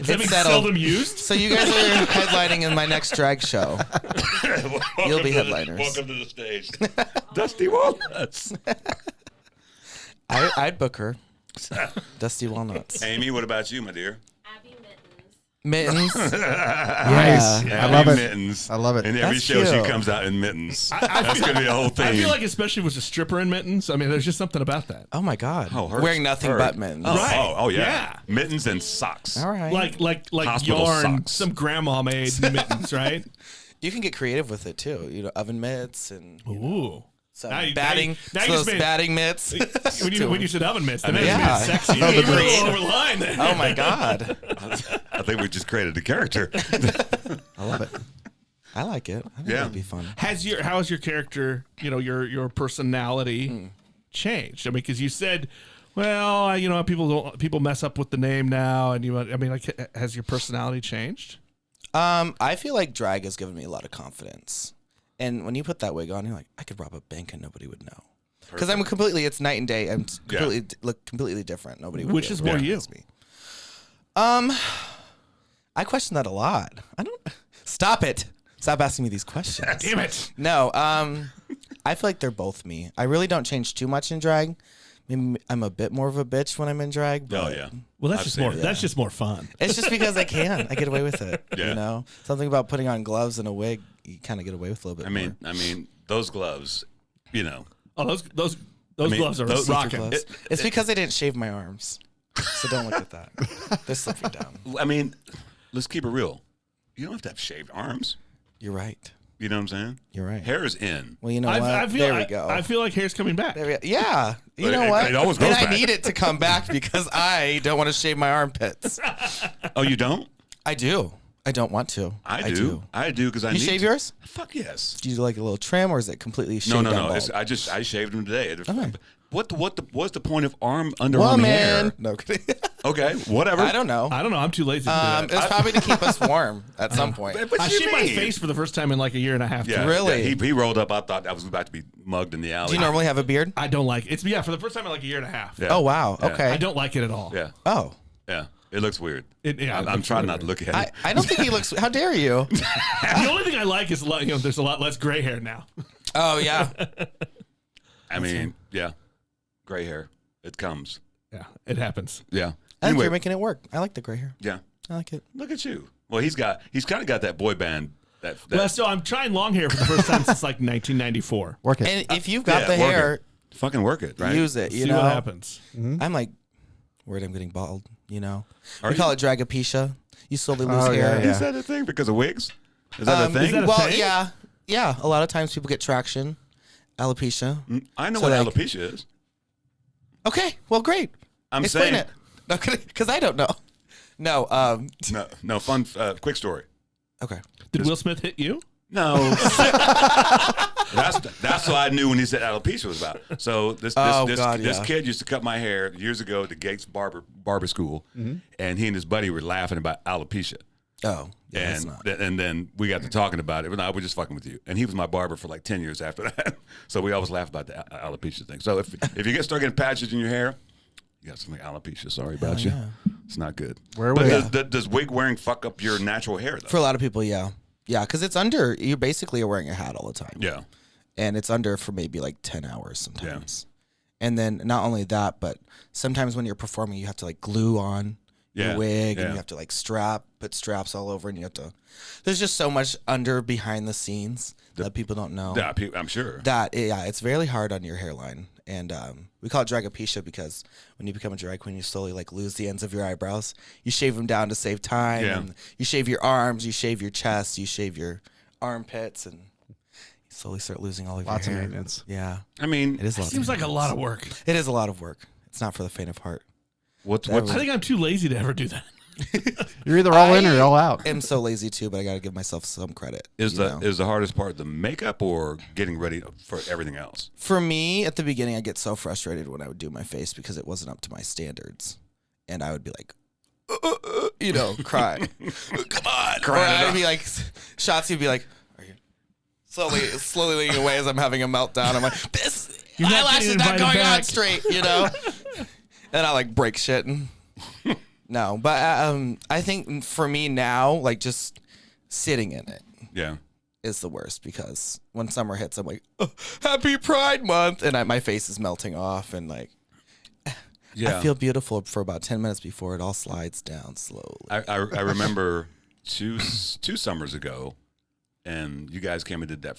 that mean It's settled. seldom used? So you guys are headlining in my next drag show. You'll be headliners. Welcome to the stage, Dusty Walnuts. I'd book her. Dusty Walnuts. Amy, what about you, my dear? Abby Mittens. Mittens. Nice. Yeah. I love it. Mittens. I love it. In every That's show, cute. she comes out in mittens. That's gonna be a whole thing. I feel like especially with a stripper in mittens. I mean, there's just something about that. Oh my God. Oh, hers- Wearing nothing her- but mittens. Oh, Right. oh, yeah. Yeah. Mittens and socks. All right. Like Hospital yarn, socks. some grandma made mittens, right? You can get creative with it too. You know, oven mitts and Ooh. some Now you- batting. now you so just those made- batting mitts. When you said oven mitts, that mean, made yeah. it sexy. Oh, You the were a green. little over the line there. Oh my God. I think we just created a character. I love it. I like it. I think Yeah. that'd be fun. How has your character, your personality changed? I mean, because you said, well, people mess up with the name now, and has your personality changed? I feel like drag has given me a lot of confidence. And when you put that wig on, you're like, I could rob a bank and nobody would know. Because it's night and day. I'm look completely different. Nobody would Which be is able to more you. recognize me. I question that a lot. I don't. Stop it. Stop asking me these questions. Damn it. No. I feel like they're both me. I really don't change too much in drag. Maybe I'm a bit more of a bitch when I'm in drag. Oh, But yeah. Well, that's I've just seen more. it. That's just more fun. It's just because I can. I get away with it. Yeah. You know, something about putting on gloves and a wig, you kind of get away with a little bit. I mean, those gloves, Oh, those mean, gloves are those- more. rocking. Gloves. It's because I didn't shave my arms, so don't look at that. They're slipping down. I mean, let's keep it real. You don't have to have shaved arms. You're right. You know what I'm saying? You're right. Hair is in. Well, you know I what? feel, there we go. I feel like hair's coming back. There we go. Yeah. You But know it- what? it always goes and I back. need it to come back because I don't want to shave my armpits. Oh, you don't? I do. I don't want to. I do. I do because I You need shave to. yours? Fuck yes. Do you do like a little trim or is it completely shaved No. down It's, bald? I shaved them today. Okay. What's the point of underarm hair? Woman. No kidding. Okay, whatever. I don't know. I don't know. I'm too lazy to do that. It's probably to keep us warm at some point. What I you shaved my mean? face for the first time in like a year and a half. Yeah, Really? yeah, he rolled up. I thought I was about to be mugged in the alley. Do you normally have a beard? I don't like it. For the first time in like a year and a half. Yeah. Oh, wow. Yeah. Okay. I don't like it at all. Yeah, Oh. yeah. It looks weird. Yeah, I'm trying not to look at it. I don't think he looks. How dare you? The only thing I like is there's a lot less gray hair now. Oh, yeah. I mean, yeah, gray hair. It comes. Yeah, it happens. Yeah. I think Anyway, you're making it work. I like the gray hair. yeah. I like it. Look at you. Well, he's kind of got that boy band. That Well, so I'm trying long hair for the first time since like 1994. Work it. And if you've got yeah, the work hair, it. Fucking work it, right? use it. You See know, what happens. I'm like, worried I'm getting bald. You know, Are we call you? it dragapecia. You slowly lose Oh, hair. yeah. Is that a thing because of wigs? Is that a thing? is that a Well, thing? yeah. A lot of times people get traction, alopecia. I know So, what like- alopecia is. Okay, well, great. I'm Explain saying it. Because I don't know. No. no fun. Quick story. Okay. Did Will Smith hit you? No. That's what I knew when he said alopecia was about. So this kid used to cut my hair years ago at the Gates barber school, and he and his buddy were laughing about alopecia. Oh, yeah, that's And not. and then we got to talking about it. But I was just fucking with you. And he was my barber for like 10 years after that. So we always laugh about the alopecia thing. So if you start getting patches in your hair, you got something alopecia. Sorry about you. It's not good. Does wig wearing fuck up your natural hair though? For a lot of people, yeah. Yeah, because it's under, you basically are wearing a hat all the time. Yeah. And it's under for maybe like 10 hours sometimes. And then not only that, but sometimes when you're performing, you have to like glue on your wig and you have to like put straps all over and you have to, there's just so much under behind the scenes that people don't know. Yeah, I'm sure. It's very hard on your hairline. And we call it dragapecia because when you become a drag queen, you slowly like lose the ends of your eyebrows. You shave them down to save time. Yeah. And you shave your arms, you shave your chest, you shave your armpits, and you slowly start losing all of Lots of your hair. maintenance. Yeah, I mean, it is. Seems like a lot of work. It is a lot of work. It's not for the faint of heart. what's I think I'm too lazy to ever do that. You're either all in or you're all out. I'm so lazy too, but I got to give myself some credit. is you know? the hardest part the makeup or getting ready for everything else? For me, at the beginning, I get so frustrated when I would do my face because it wasn't up to my standards, and I would be like, cry, come on, or I'd be like, Shotzi would be like, are you slowly leaning away as I'm having a meltdown. I'm like, this You're not eyelash is getting not invited going on back. straight, you know? And I like break shit. And no, but I think for me now, like just sitting in it Yeah. is the worst because when summer hits, I'm like, oh, Happy Pride Month, and my face is melting off, and like, Yeah. I feel beautiful for about 10 minutes before it all slides down slowly. I remember two summers ago, and you guys came and did that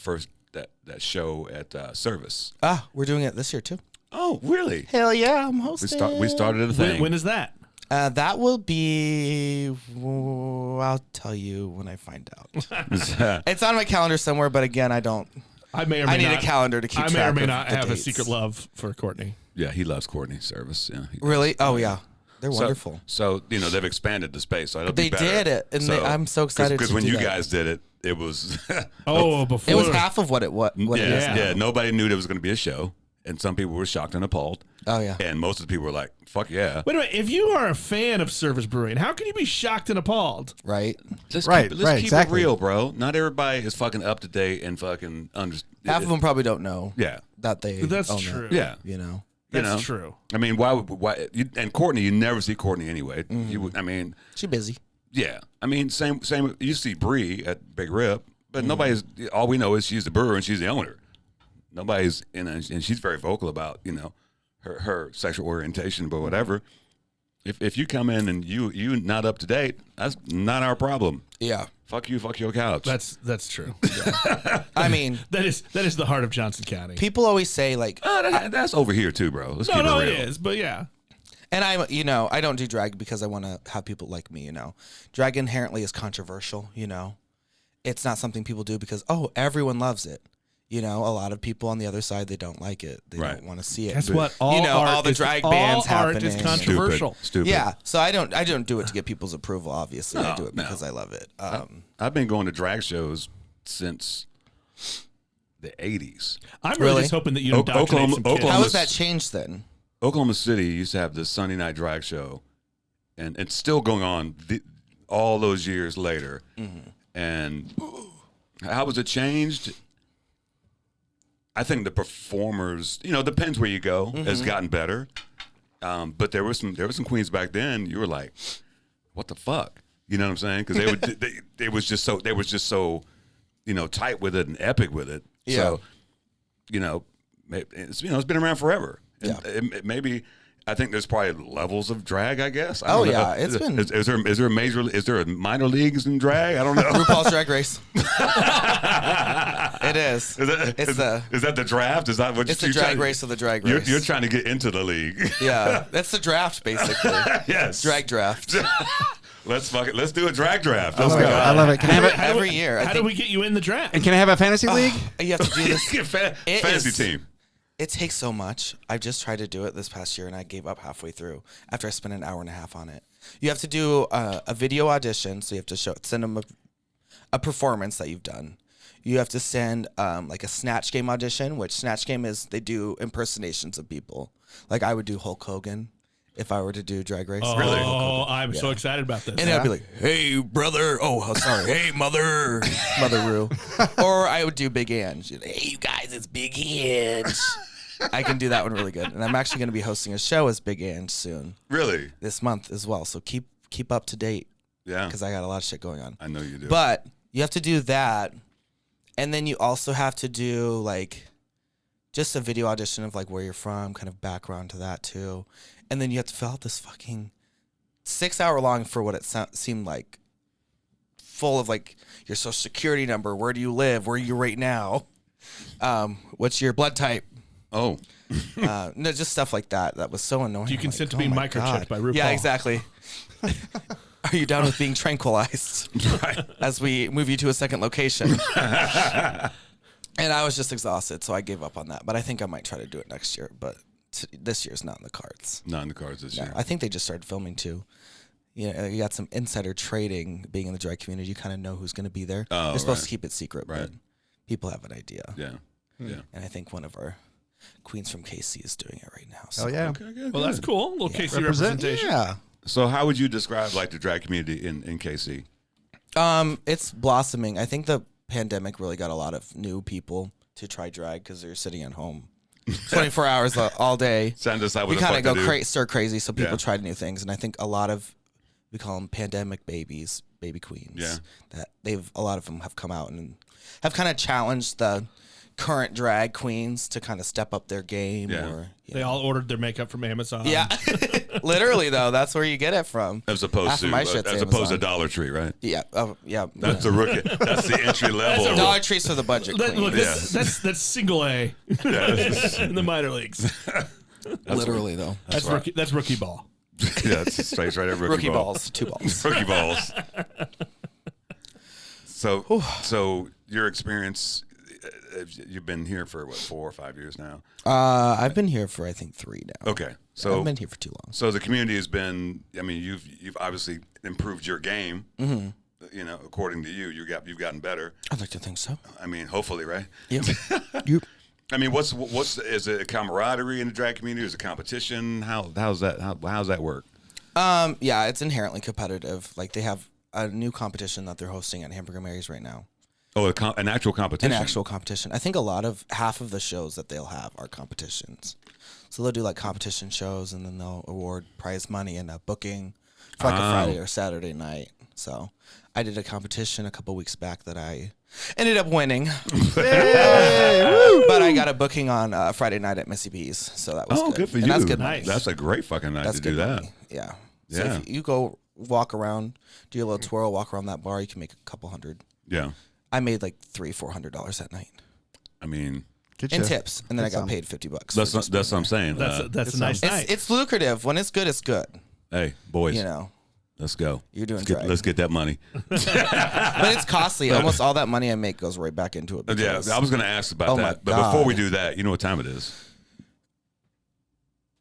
that show at Service. We're doing it this year too. Oh, really? Hell yeah, I'm hosting. We started a thing. When is that? That will be. I'll tell you when I find out. It's on my calendar somewhere, but again, I don't. I may or may I need not. a calendar to keep I track may or may of not the have dates. a secret love for Courtney. Yeah, he loves Courtney Service. Yeah, he does. Really? Oh yeah, they're wonderful. So they've expanded the space. So it'll They be better. did it, and I'm so excited because to when do you that. guys did it, it was Before It was half of what it yeah, is now. yeah. Nobody knew there was going to be a show, and some people were shocked and appalled. Oh yeah. And most of the people were like, "Fuck yeah!" Wait a minute. If you are a fan of Service Brewing, how can you be shocked and appalled? Right. Let's Right, keep right, exactly. it real, bro. Not everybody is fucking up to date and fucking Half of them probably don't know Yeah, that they. That's own true. It, yeah. you know. That's true. I mean, why? And Courtney, you never see Courtney anyway. You would. I mean, She's busy. yeah. I mean, same. You see Bree at Big Rip, but nobody's. All we know is she's the brewer and she's the owner. Nobody's and she's very vocal about her sexual orientation, but whatever. If you come in and you not up to date, that's not our problem. Yeah. Fuck you, fuck your couch. That's true. I mean, that is the heart of Johnson County. people always say like, That's over here too, bro. Let's keep No, it it real. is, but yeah. and I don't do drag because I want to have people like me. Drag inherently is controversial. It's not something people do because everyone loves it. A lot of people on the other side, they don't like it. They Right. don't want to see it. Guess what? all the drag bands all art happening. is controversial. Stupid. Yeah, so I don't do it to get people's approval. Obviously, I do it No. because I love it. I've been going to drag shows since the 80s. I'm really Really? just hoping that you indoctrinate some kids. Oklahoma- How has that changed then? Oklahoma City used to have this Sunday night drag show, and it's still going on all those years later. And how has it changed? I think the performers, depends where you go, has gotten better. But there were some queens back then. You were like, what the fuck? You know what I'm saying? Because they was just so tight with it and epic with it. Yeah. So it's been around forever. Yeah. Maybe I think there's probably levels of drag. I guess. I Oh, don't know. yeah, it's been- Is there a minor leagues in drag? I don't know. RuPaul's Drag Race. It is. Is that the draft? Is that what It's you're the drag trying- race of the drag You're, race. you're trying to get into the league. Yeah, that's the draft basically. Yes. Drag draft. Let's do a drag draft. I Let's love it. go. I love it. Can I have a, Every year. How do we get you in the draft? and can I have a fantasy league? You have to do this. It Fantasy is- team. It takes so much. I've just tried to do it this past year, and I gave up halfway through after I spent an hour and a half on it. You have to do a video audition, so you have to send them a performance that you've done. You have to send like a Snatch Game audition, which Snatch Game is they do impersonations of people. Like I would do Hulk Hogan if I were to do Drag Race. Really? Oh, I'm so excited about this. And I'd be like, "Hey, brother." Oh, sorry. Hey, mother. Mother Roo. Or I would do Big Ange. Hey, you guys, it's Big Ange. I can do that one really good. And I'm actually going to be hosting a show as Big Ange soon Really? this month as well. So keep up to date Yeah. because I got a lot of shit going on. I know you do. But you have to do that. And then you also have to do like just a video audition of like where you're from, kind of background to that too. And then you have to fill out this fucking 6 hour long for what it seemed like, full of like your social security number, where do you live, where are you right now, what's your blood type, oh, no, just stuff like that. That was so annoying. Do you I'm consent like, to being oh my microchipped God. by RuPaul? Yeah, exactly. Are you down with being tranquilized right. as we move you to a second location? And I was just exhausted, so I gave up on that. But I think I might try to do it next year. But this year's not in the cards. Not in the cards this No, year. I think they just started filming too. You got some insider trading. Being in the drag community, you kind of know who's going to be there. Oh, They're supposed right. to keep it secret, Right. but people have an idea. Yeah. Yeah. And I think one of our queens from KC is doing it right now. So. Hell yeah. Okay, good, Well, that's good. cool. A little KC Represent. representation. Yeah. So how would you describe like the drag community in KC? It's blossoming. I think the pandemic really got a lot of new people to try drag because they're sitting at home 24 hours all day. Trying to decide what We the kind fuck of to go do. stir crazy, so people Yeah. tried new things, and I think a lot of we call them pandemic babies, baby queens. Yeah. That a lot of them have come out and have kind of challenged the current drag queens to kind of step up their game. Yeah. Or They all ordered their makeup from Amazon. yeah, literally though, that's where you get it from. As opposed Half to of my shit's as opposed to Amazon. Dollar Tree, right? Yeah, yeah. That's the rookie. That's the entry level. Dollar Trees for the budget Look, queens. that's single A in the minor leagues. Literally though, That's rookie ball. Yeah, it's straight right at rookie ball. balls, 2 balls. Rookie balls. So your experience, you've been here for what, 4 or 5 years now? I've been here for I think 3 now. Okay, so I've been here for too long. So the community has been. I mean, you've obviously improved your game. Mm-hmm. You know, according to you, you've gotten better. I'd like to think so. I mean, hopefully, right? Yep. Yep. I mean, what's is it a camaraderie in the drag community? Is it competition? How's that work? Yeah, it's inherently competitive. Like they have a new competition that they're hosting at Hamburger Mary's right now. Oh, an actual competition. An actual competition. I think half of the shows that they'll have are competitions. So they'll do like competition shows, and then they'll award prize money and a booking for like a Friday or Saturday night. So I did a competition a couple weeks back that I ended up winning. But I got a booking on Friday night at Missy B's, so that was good for and you. That's good. Nice. That's a great fucking night That's to good do that. money. Yeah. So Yeah. if you go walk around, do a little twirl, walk around that bar, you can make a couple hundred. Yeah. I made like $300-$400 that night I mean, Good in shit. tips, and then I Good got sum. paid $50. that's for just what being I'm saying. That's a nice night. it's lucrative. When it's good, it's good. Hey, boys, You know, let's go. You're doing Let's get that money. but it's costly. Almost all that money I make goes right back into it. Yeah, because I was going to ask about Oh my that, but before we God. do that, you know what time it is?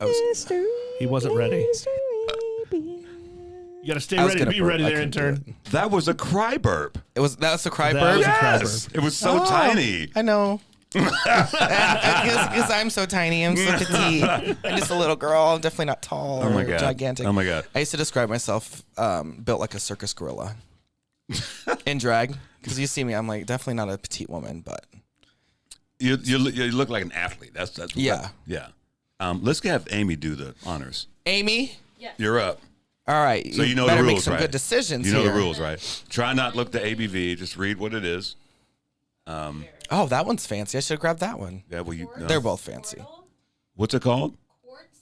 I was, He wasn't ready. You got to stay I was ready. gonna Be burp. ready I there, couldn't do intern. That was a cry burp. that's the cry That bird. was a cry Yes, it was so Oh, tiny. I know. Because I'm so tiny, I'm so petite. I'm just a little girl. I'm definitely not tall Oh my or God. gigantic. Oh my God. I used to describe myself built like a circus gorilla in drag. Because you see me, I'm like definitely not a petite woman, but You look like an athlete. That's Yeah. yeah. Let's have Amy do the honors. Amy, You're up. all right. So you know better the rules, make some right? good decisions You know here. the rules, right? Try not to look the ABV. Just read what it is. Oh, that one's fancy. I should have grabbed that one. Yeah, well, They're both fancy. what's it called? Quartz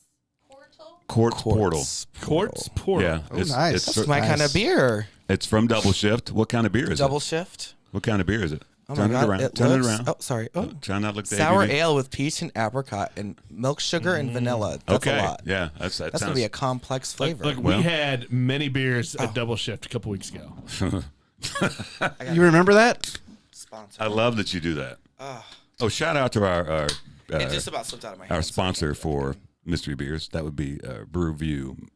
Portal. Quartz Portal. Quartz Portal. Yeah, Oh, nice. It's, That's my kind of beer. it's from Double Shift. What kind of beer is Double it? shift. What kind of beer is it? Oh Turn my it god! around. Turn looks, it around. Oh, sorry. Oh, Try not to look the sour ABV. ale with peach and apricot and milk sugar and vanilla. That's Okay. a lot. Yeah, that That's gonna sounds. be a complex flavor. Look, Well- we had many beers at Double Shift a couple weeks ago. You remember that? Sponsor. I love that you do that. Oh, shout out to our It just about slipped out of my our hand. sponsor for mystery beers. That would be Brewview,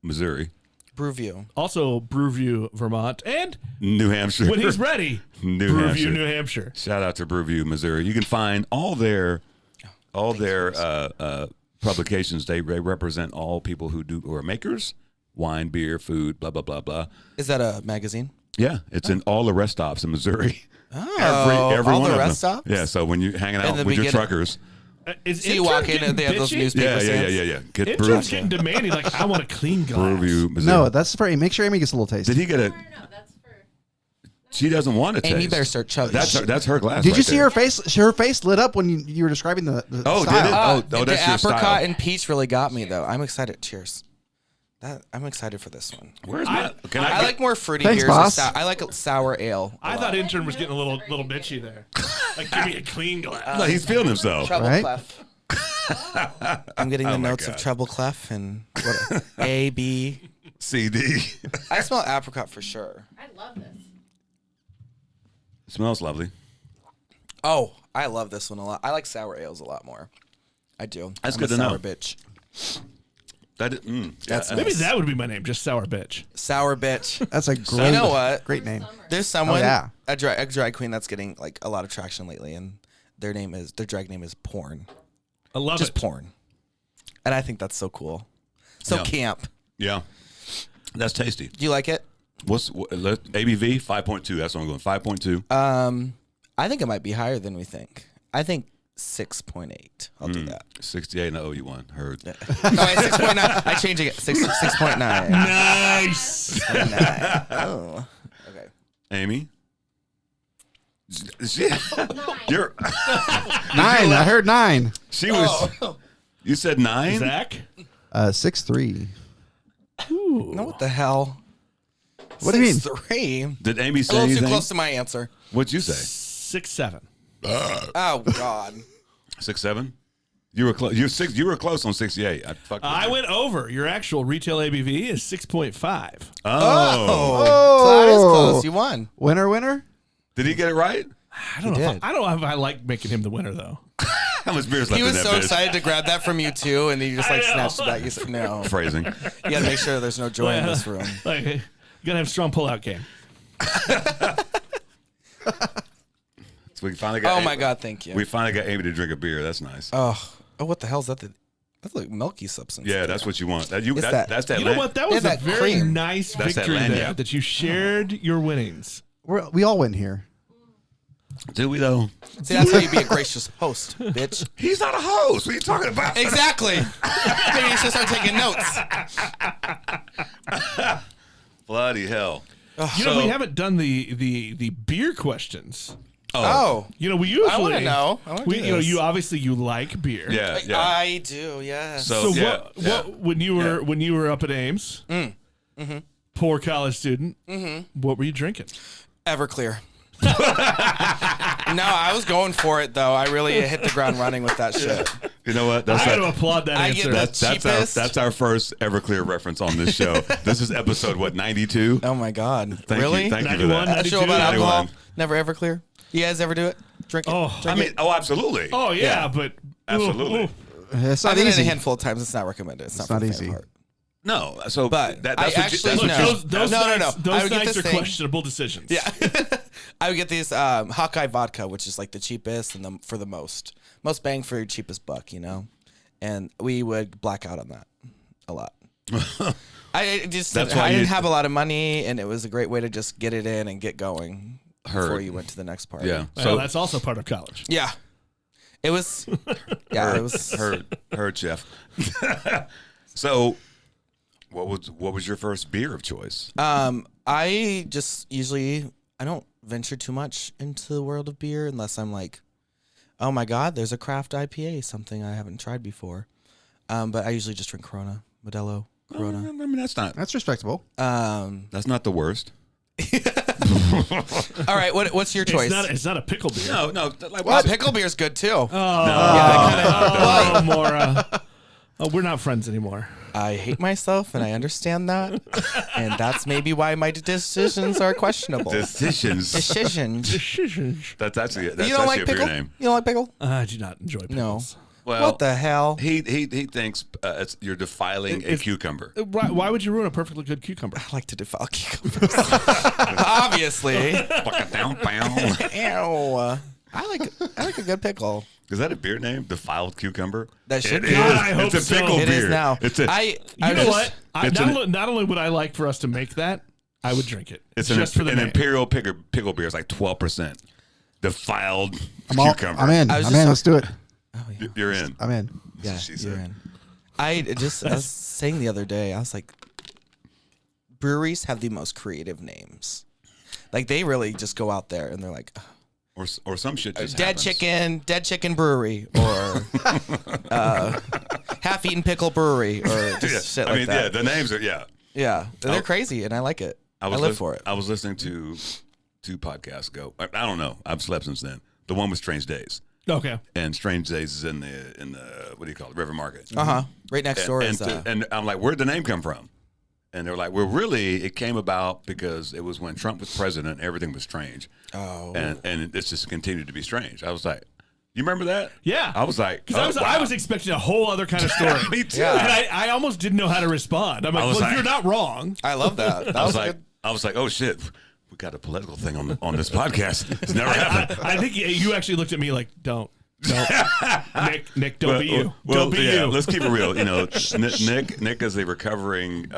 Missouri, Brewview. Also, Brewview, Vermont, and New Hampshire. when he's ready, New Brewview, Hampshire. New Hampshire. Shout out to Brewview, Missouri. You can find all their publications. They represent all people who are makers, wine, beer, food, blah blah blah blah. Is that a magazine? Yeah, it's in all the rest stops in Missouri. Oh, every all one the of rest them. stops? Yeah, so when you're hanging out then with we your get- truckers, Is So you intern walk in getting and they have those bitchy? newspaper yeah, stands? Get Intern's getting demanding. Like, I want a clean glass. Brewview, Missouri. No, that's for make sure Amy gets a little taste. Did he get a? No, that's for. She doesn't want to Amy taste. better start chugging. That's her glass. Did right you see there. her face? Her face lit up when you were describing the Oh, did style. it? Oh, the that's your apricot style. and peach really got me though. I'm excited. Cheers. I'm excited for this one. Where's my? Can I I? like more fruity Thanks, beers. boss. I like sour ale. I thought intern was getting a little bitchy there. Like, give me a clean glass. No, he's feeling himself. Treble Right? clef. I'm getting the Oh my notes God. of treble clef and what A, B. CD. I smell apricot for sure. I love this. Smells lovely. Oh, I love this one a lot. I like sour ales a lot more. I do. That's I'm good a to know. sour bitch. That's Maybe that would be my name, just Sour Bitch. Sour bitch. That's a great. You know what? Great name. There's someone, yeah. a drag queen that's getting like a lot of traction lately, and their drag name is Porn. I love Just it. porn. And I think that's so cool. So Yeah. camp. Yeah. That's tasty. Do you like it? ABV? 5.2. That's what I'm going. 5.2. I think it might be higher than we think. I think 6.8. I'll do that. 68 and I owe you one. Heard. Oh, wait, 6.9. I'm changing it. 6.9. Nice. 6.9. Oh. Okay. Amy? You're 9. I heard 9. She was. You said 9? Zach? 6'3". No, what the hell? What do you mean? 6'3". Did Amy A say little anything? too close to my answer. What'd you say? 6'7". Oh God. 6'7"? You were close. You were close on 68. I went over. Your actual retail ABV is 6.5. So that is close. You won. Winner. Did he get it right? I don't know. I don't know if I like making him the winner though. How much beer's left He in was that so bitch? excited to grab that from you too, and he just like snatched it back. You said no. Phrasing. You got to make sure there's no joy in this room. Like, you gotta have a strong pullout game. So we finally got. Oh my God, thank you. We finally got Amy to drink a beer. That's nice. Oh, what the hell is that? That's like milky substance. Yeah, that's what you want. That's that. You know what? That was a that very cream. nice That's that victory there. lanyard. That you shared your winnings. We all win here. Do we though? See, that's how you be a gracious host, bitch. He's not a host. What are you talking about? Exactly. Maybe you should start taking notes. Bloody hell. You know, we haven't done the beer questions. Oh. You know, we usually. I want to know. I wanna do You know, this. you obviously you like beer. Yeah, yeah. I do, yes. So, So yeah, what when you were up at Ames, poor college student, what were you drinking? Everclear. No, I was going for it though. I really hit the ground running with that shit. You know what? I got to applaud that I answer. get that. That's our first Everclear reference on this show. This is episode 92. Oh my God. Thank Really? you, thank you for 91, that. That show about alcohol? 91. Never Everclear? You guys ever do it? Drink it? Oh. Drink it? Absolutely. Oh yeah, but Absolutely. It's I've not been in easy. a handful of times. It's not recommended. It's not not for the easy. faint of heart. No, so But that's I what actually you, that's know. what you, those No, no, nights, no. I those would get nights this are thing. questionable decisions. Yeah. I would get these Hawkeye vodka, which is like the cheapest and for the most bang for your cheapest buck, you know? And we would black out on that a lot. I didn't have a lot of money, and it was a great way to just get it in and get going before you went to the next part. Yeah. Well, that's also part of college. Yeah. It was. Yeah, it was. heard, Jeff. So, what was your first beer of choice? I just usually I don't venture too much into the world of beer unless I'm like, oh my God, there's a craft IPA, something I haven't tried before. But I usually just drink Corona, Modelo, Corona. I mean, that's respectable. That's not the worst. All right, what's your choice? It's not a pickle beer. No. Like Well, pickle beer's good too. Oh, Morah. Oh, we're not friends anymore. I hate myself, and I understand that, and that's maybe why my decisions are questionable. Decisions. Decisions. That's actually You don't like a beer pickle? name. You don't like pickle? I do not enjoy No. pickles. Well, What the hell? He thinks you're defiling a cucumber. Why would you ruin a perfectly good cucumber? I like to defile cucumbers. Obviously. Ew. I like a good pickle. Is that a beer name? Defiled cucumber? That should It be. is. I hope It's a so. pickle It beer. is now. It's a. You know what? it's Not only would I like for us to make that, I would drink it. It's just for the an name. imperial pickle beer. It's like 12%. Defiled I'm cucumber. in. I was I'm just in. so- Let's do it. Oh, yeah. You're in. I'm in. Yeah, she you're said. in. I was saying the other day, I was like, breweries have the most creative names. Like, they really just go out there and they're like, Or some shit just dead chicken brewery, or half-eaten pickle brewery, or just shit like that. Yeah, the names are, Yeah, they're crazy, and I like it. I live for it. I was listening to 2 podcasts ago. I don't know. I've slept since then. The one was Strange Days. Okay. And Strange Days is in the what do you call it, River Market. Right next door is and I'm like, where'd the name come from? And they're like, well, really, it came about because it was when Trump was president, everything was strange. Oh. And it's just continued to be strange. I was like, you remember that? Yeah. I was like, Because I was expecting a whole other kind of story. Me too. Yeah. And I almost didn't know how to respond. I'm like, was well, like- you're not wrong. I love that. That was good. I was like, oh shit, we got a political thing on this podcast. It's never happened. I think you actually looked at me like, don't. Nick, don't be you. Well, Don't be yeah, you. let's keep it real. You know, Nick is a recovering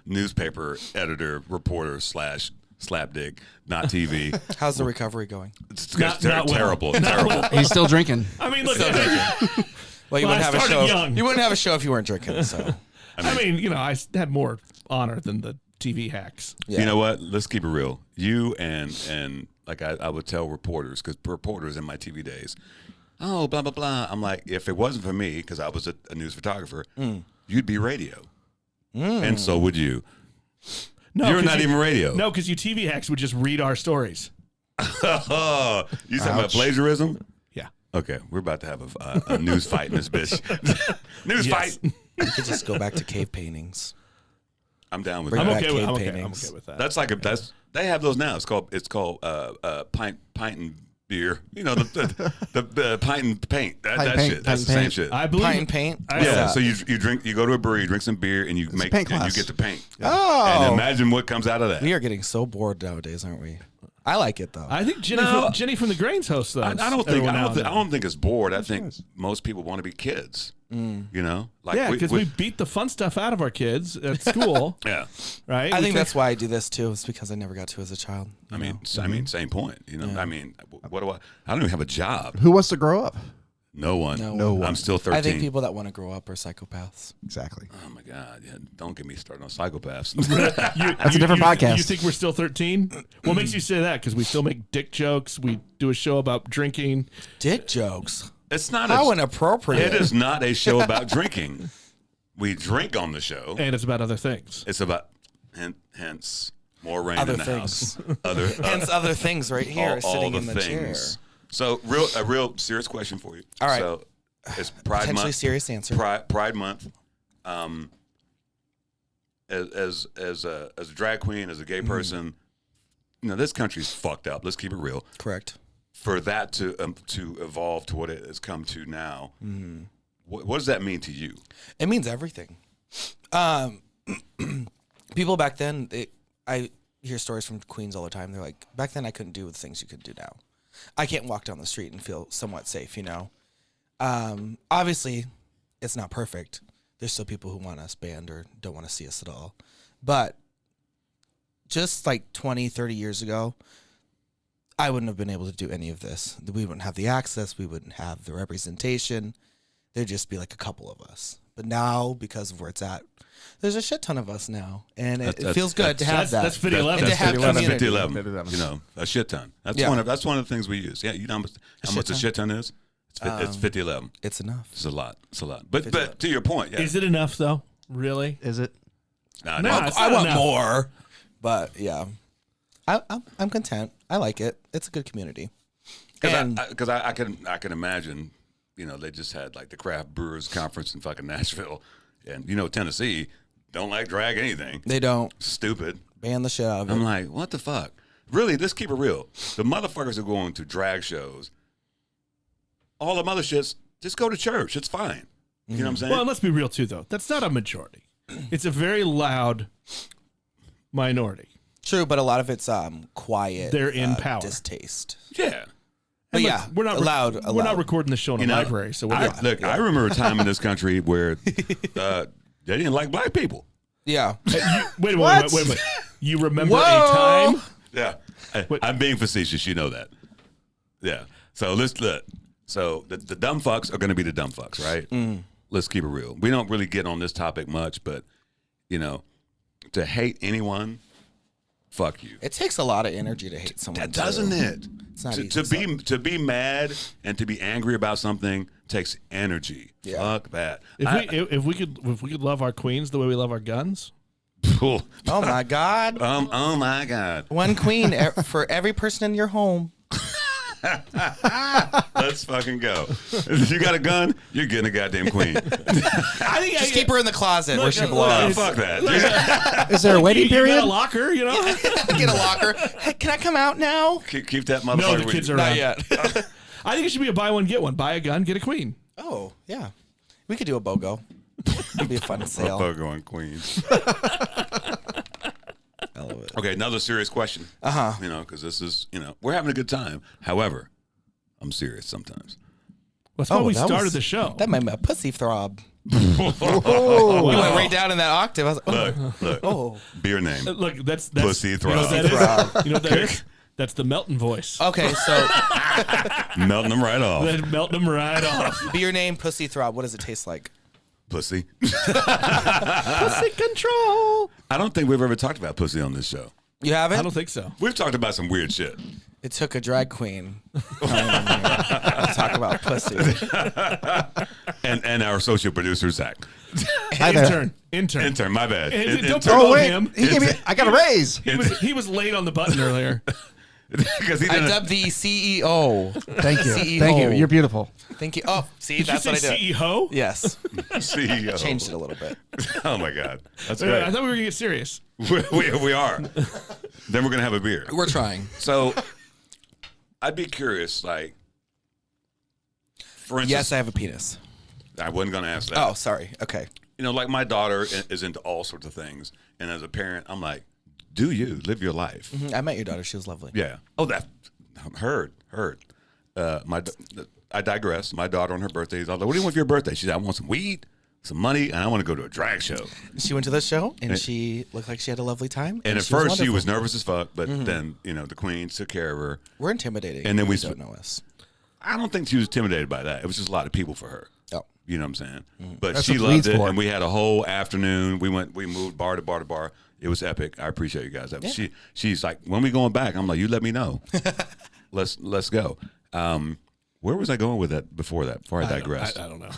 newspaper editor, reporter / slapdick, not TV. How's the recovery going? It's Not well. terrible. Terrible. He's still drinking. I mean, look. Well, you Well, I wouldn't have a started show. young. You wouldn't have a show if you weren't drinking. So I mean, you know, I had more honor than the TV hacks. yeah. You know what? Let's keep it real. You and like I would tell reporters, because reporters in my TV days, oh, blah, blah, blah. I'm like, if it wasn't for me, because I was a news photographer, you'd be radio. And so would you. No, You're 'cause not even radio. No, because you TV hacks would just read our stories. You talking about plagiarism? Yeah. Okay, we're about to have a news fight in this bitch. News Yes. fight. You could just go back to cave paintings. I'm down with Bring that. back cave I'm paintings. okay with that. That's like they have those now. It's called pint and beer. You know the pint and paint. That paint, shit. That's pint the same paint. shit. I believe Pint and paint. Yeah, so you drink, you go to a brewery, you drink some beer, and you a paint and you class. get the paint. Oh, And imagine what comes out of that. we are getting so bored nowadays, aren't we? I like it though. I think No. Jenny from the Grains hosts those. I don't every think now and then. I don't think it's bored. I think most people want to be kids. You know, like Yeah, because we beat the fun stuff out of our kids at school, yeah. right? I We think took- that's why I do this too. It's because I never got to as a child. I mean, same point. You know, I mean, what do I don't even have a job. Who wants to grow up? No one. No one. I'm still 13. I think people that want to grow up are psychopaths. Exactly. Oh my God! Yeah, don't get me started on psychopaths. That's a different podcast. You think we're still 13? What makes you say that? Because we still make dick jokes. We do a show about drinking. Dick jokes. It's not. How It inappropriate. is not a show about drinking. We drink on the show. And it's about other things. It's about hence more rain Other in the things. house. Other Hence other things right here, sitting the in the chair. So a real serious question for you. All right. So it's Pride Potentially Month. serious answer. Pride Month. As a drag queen, as a gay person, you know, this country's fucked up. Let's keep it real. Correct. For that to evolve to what it has come to now, what does that mean to you? It means everything. People back then, I hear stories from queens all the time. They're like, back then I couldn't do the things you could do now. I can't walk down the street and feel somewhat safe, you know? Obviously, it's not perfect. There's still people who want us banned or don't want to see us at all. But just like 20, 30 years ago, I wouldn't have been able to do any of this. We wouldn't have the access. We wouldn't have the representation. There'd just be like a couple of us. But now, because of where it's at, there's a shit ton of us now. And it feels good to have that. That's 50-11. And to have That's community. 50-11. You know, a shit ton. That's Yeah. one of the things we use. Yeah, you know how much a shit ton is? It's 50-11. It's enough. It's a lot. It's a lot. But to your point, yeah. Is it enough, though? Really? Is it? Nah, No, nah. it's I not want enough. more. But yeah, I'm content. I like it. It's a good community. And Because I can imagine, you know, they just had like the craft brewers conference in fucking Nashville, and you know Tennessee don't like drag anything. they don't Stupid. ban the shit out of it. I'm like, what the fuck? Really? Let's keep it real. The motherfuckers are going to drag shows. All the other shits, just go to church. It's fine. You know what I'm saying? Well, and let's be real, too, though. That's not a majority. It's a very loud minority. True, but a lot of it's quiet. They're in power. Distaste. yeah. But And yeah, we're not allowed. We're not recording the show in a know, library, so I, we're look, I remember a time in this country where they didn't like black people. Yeah. wait a minute. You remember a Whoa! time? Yeah. Wait. I'm being facetious. You know that. Yeah. So let's look. So the dumb fucks are going to be the dumb fucks, right? Let's keep it real. We don't really get on this topic much, but, you know, to hate anyone, fuck you. It takes a lot of energy to hate someone. Doesn't too. it? It's not easy. To be mad and to be angry about something takes energy. Yeah. Fuck that. If we could love our queens the way we love our guns, Cool. Oh my God. Oh my God. One queen for every person in your home. Let's fucking go. If you got a gun, you're getting a goddamn queen. I think Just keep her in the closet where she Oh, belongs. fuck that. Is there a waiting you period? got a locker, you know. Get a locker. Hey, can I come out now? Keep that motherfucker. No, the with kids you. are Not around. yet. I think it should be a buy one get one. Buy a gun, get a queen. Oh yeah, we could do a BOGO. It'd be a fun sale. Motherfucker going Queens. I love it. Okay, another serious question. You know, because this is, you know, we're having a good time. However, I'm serious sometimes. That's why we that started was- the show. That made my pussy throb. Oh, You went right down in that octave. I was like, Look, oh. beer name. Look, that's Pussy You know what that throb. is? You know what that is? That's the Melton voice. Okay, so Melting them right off. That melting them right off. beer name, pussy throb. What does it taste like? Pussy. Pussy control. I don't think we've ever talked about pussy on this show. You haven't? I don't think so. We've talked about some weird shit. It took a drag queen coming in here to talk about pussy. And our associate producer, Zach. Hi there. Intern. My bad. Don't Intern. promote Oh wait, him. he gave me. I got a raise. He was late on the button earlier. Because he I didn't. dubbed the CEO. Thank you. CEO. Thank you. You're beautiful. Thank you. Oh, see, Did that's you what I say did. CEO? Yes, CEO. changed it a little bit. Oh my God, that's I great. thought we were gonna get serious. We are. Then we're gonna have a beer. We're trying. So, I'd be curious, like, for instance, Yes, I have a penis. I wasn't gonna ask that. Oh, sorry. Okay. You know, like my daughter is into all sorts of things, and as a parent, I'm like, do you live your life? I met your daughter. She was lovely. Yeah. Oh, that heard. I digress. My daughter on her birthday, I was like, what do you want for your birthday? She said, I want some weed, some money, and I want to go to a drag show. She went to the show, and she looked like she had a lovely time. And at she was first, she was wonderful. nervous as fuck, but then, the queen took care of her. We're intimidating. And then we if you don't know us. I don't think she was intimidated by that. It was just a lot of people for her. Oh. You know what I'm saying? But That's she what loved weed's it, for. and we had a whole afternoon. We moved bar to bar to bar. It was epic. I appreciate you guys. She's like, when we going back? I'm like, you let me know. Let's go. Where was I going with that before that? Before I digressed. I don't know.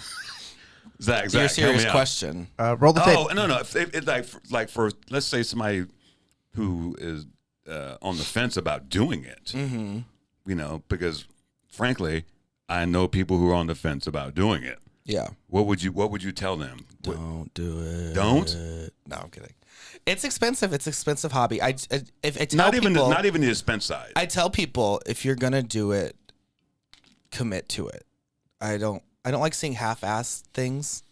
Zach, Your help serious me out. question. Roll the tape. Oh no! If like for let's say somebody who is on the fence about doing it, because frankly, I know people who are on the fence about doing it. Yeah. What would you tell them? Don't do it. Don't? No, I'm kidding. It's expensive. It's an expensive hobby. If I tell Not people, even the expense side. I tell people if you're gonna do it, commit to it. I don't like seeing half-assed things.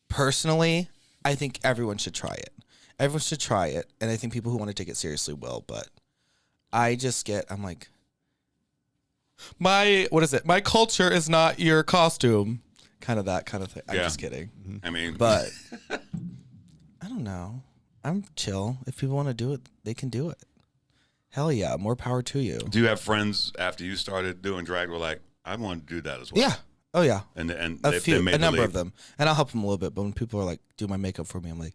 Personally, I think everyone should try it. Everyone should try it, and I think people who want to take it seriously will. But I'm like, my culture is not your costume. That kind of thing. I'm Yeah. just kidding. I mean, But I don't know. I'm chill. If people want to do it, they can do it. Hell yeah, more power to you. do you have friends after you started doing drag were like, I want to do that as well? Yeah. Oh yeah. And A number of them, and I'll help them a little bit. But when people are like, "Do my makeup for me," I'm like,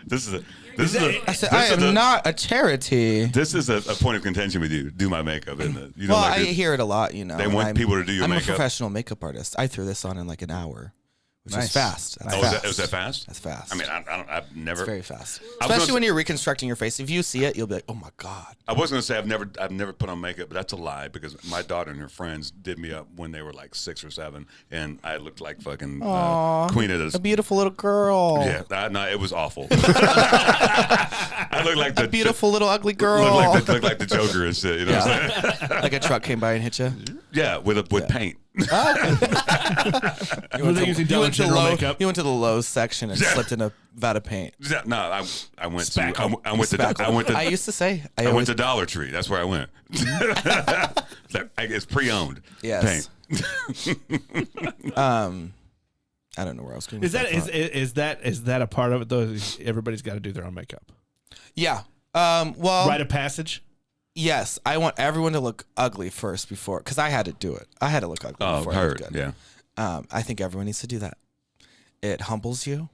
This is "I said I am not a charity." This is a point of contention with you. Do my makeup and you Well, don't like I it. hear it a lot. You know, They want I'm- people to do your I'm makeup. a professional makeup artist. I threw this on in like an hour, which is Nice. fast. That's Oh, fast. was that fast? That's fast. I mean, I've never. it's very fast. I was Especially gonna when you're reconstructing your face. If you see it, you'll be like, "Oh my god." I was gonna say I've never put on makeup, but that's a lie because my daughter and her friends did me up when they were like 6 or 7, and I looked like fucking queen of A this. beautiful little girl. Yeah, no, it was awful. I looked like A the beautiful little ugly girl. looked like the Joker and shit. You know what I'm saying? Like a truck came by and hit you. Yeah, with paint. Were they using Dollar General makeup? You went to the Lowe's section and slipped in a vat of paint. Yeah, no, I went Spackle. to I went to I used to say I went to Dollar Tree. That's where I went. It's pre-owned. Yes. Paint. I don't know where I was going. Is with that thought. is that a part of it though? Everybody's got to do their own makeup. Yeah. Well, Rite of passage. yes. I want everyone to look ugly first before, because I had to do it. I had to look ugly Oh, before I looked heard. good. Yeah. I think everyone needs to do that. It humbles you.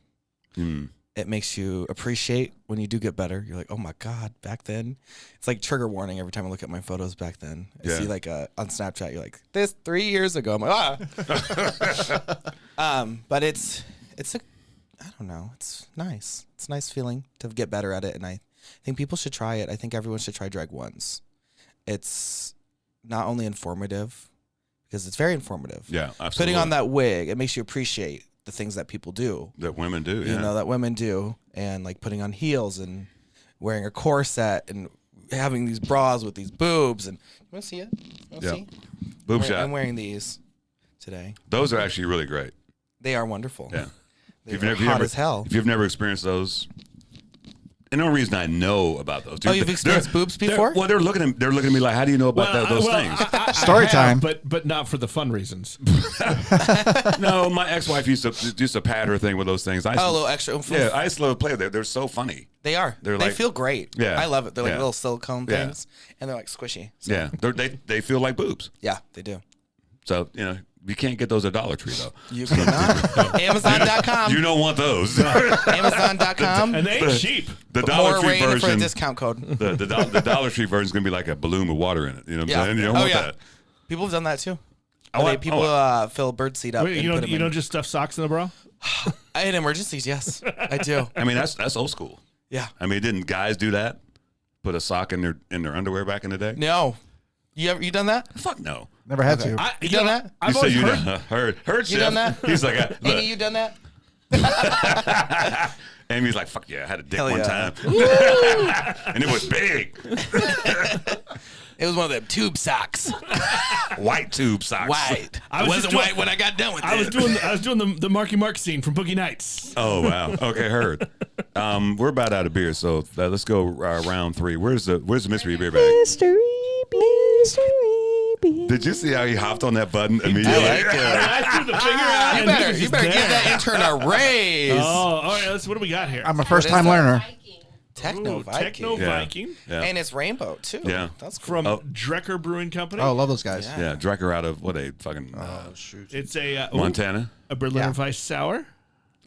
Mm. It makes you appreciate when you do get better. You're like, oh my God, back then. It's like trigger warning every time I look at my photos back then. I Yeah. see like on Snapchat, you're like, this 3 years ago. I'm like, but it's I don't know. It's nice. It's a nice feeling to get better at it. And I think people should try it. I think everyone should try drag once. It's not only informative, because it's very informative. Yeah, absolutely. Putting on that wig, it makes you appreciate the things that people do. That women do. Yeah. You know, that women do. And like putting on heels and wearing a corset and having these bras with these boobs. And you want to see it? You wanna Yeah. see? Boob I'm shot. wearing these today. Those are actually really great. They are wonderful. Yeah. They're hot as hell. If you've never experienced those, And the only reason I know about those. Oh, you've experienced boobs before? Well, they're looking at me like, how do you know about those things? Story time. But not for the fun reasons. No, my ex-wife used to pat her thing with those things. Oh, a little extra. Yeah, I used to love to play with them. They're so funny. They are. They They feel great. Yeah. I love it. They're like Yeah. little silicone Yeah. things, and they're like squishy. So, Yeah, they feel like boobs. yeah, they do. So you can't get those at Dollar Tree though. You cannot. Amazon.com. You don't want those. Amazon.com. And they ain't cheap. The Dollar More Tree rating for a version. discount code. The Dollar Tree version is gonna be like a balloon with water in it. You know what I'm Yeah. saying? You don't Oh, want yeah. that. People have done that too. Oh, People I- fill birdseed up. Wait, and you put don't 'em you in. don't just stuff socks in the bra? I had emergencies. Yes, I do. I mean, that's old school. Yeah. I mean, didn't guys do that? Put a sock in their underwear back in the day? No, you done that? Fuck no. Never had to. You done that? I've You always said heard. heard You Chef. done that? He's like, Amy, look. you done that? Amy's like, fuck yeah, I had a dick Hell one yeah. time. And it was big. It was one of them tube socks. White tube socks. White. I It was wasn't just white when I got done with it. I was doing the Marky Mark scene from Boogie Nights. Oh, wow. Okay, heard. We're about out of beer, so let's go round 3. Where's the mystery beer bag? Mystery beer. Did you see how he hopped on that button immediately? I like it. I threw the finger out. You and better, he was you just better there. give that intern a raise. Oh, all right. What do we got here? I'm a first-time that? learner. Viking. Techno Ooh, Viking. Techno Yeah. Viking Yeah. And it's rainbow too. Yeah. That's cool. from Oh. Drecker Brewing Company. Oh, love those guys. Yeah. Yeah, Drecker out of what, a fucking shoot. It's a Montana? a Berliner Yeah. Weiss sour.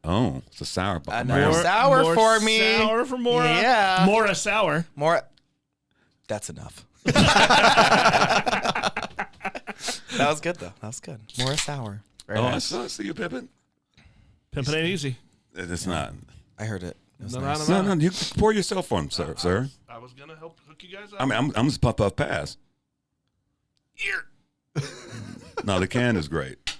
Oh, it's a sour bomb. Another sour for me. Sour for Morah. Yeah. Morah sour. More. That's enough. That was good though. That was good. More sour. Very Oh, nice. I see you, Pippin. Pimpin' ain't easy. It's not. I heard it. It was No, nice. No, you pour yourself for him, sir. I was gonna help hook you guys up. I mean, I'm just puff pass. No, the can is great.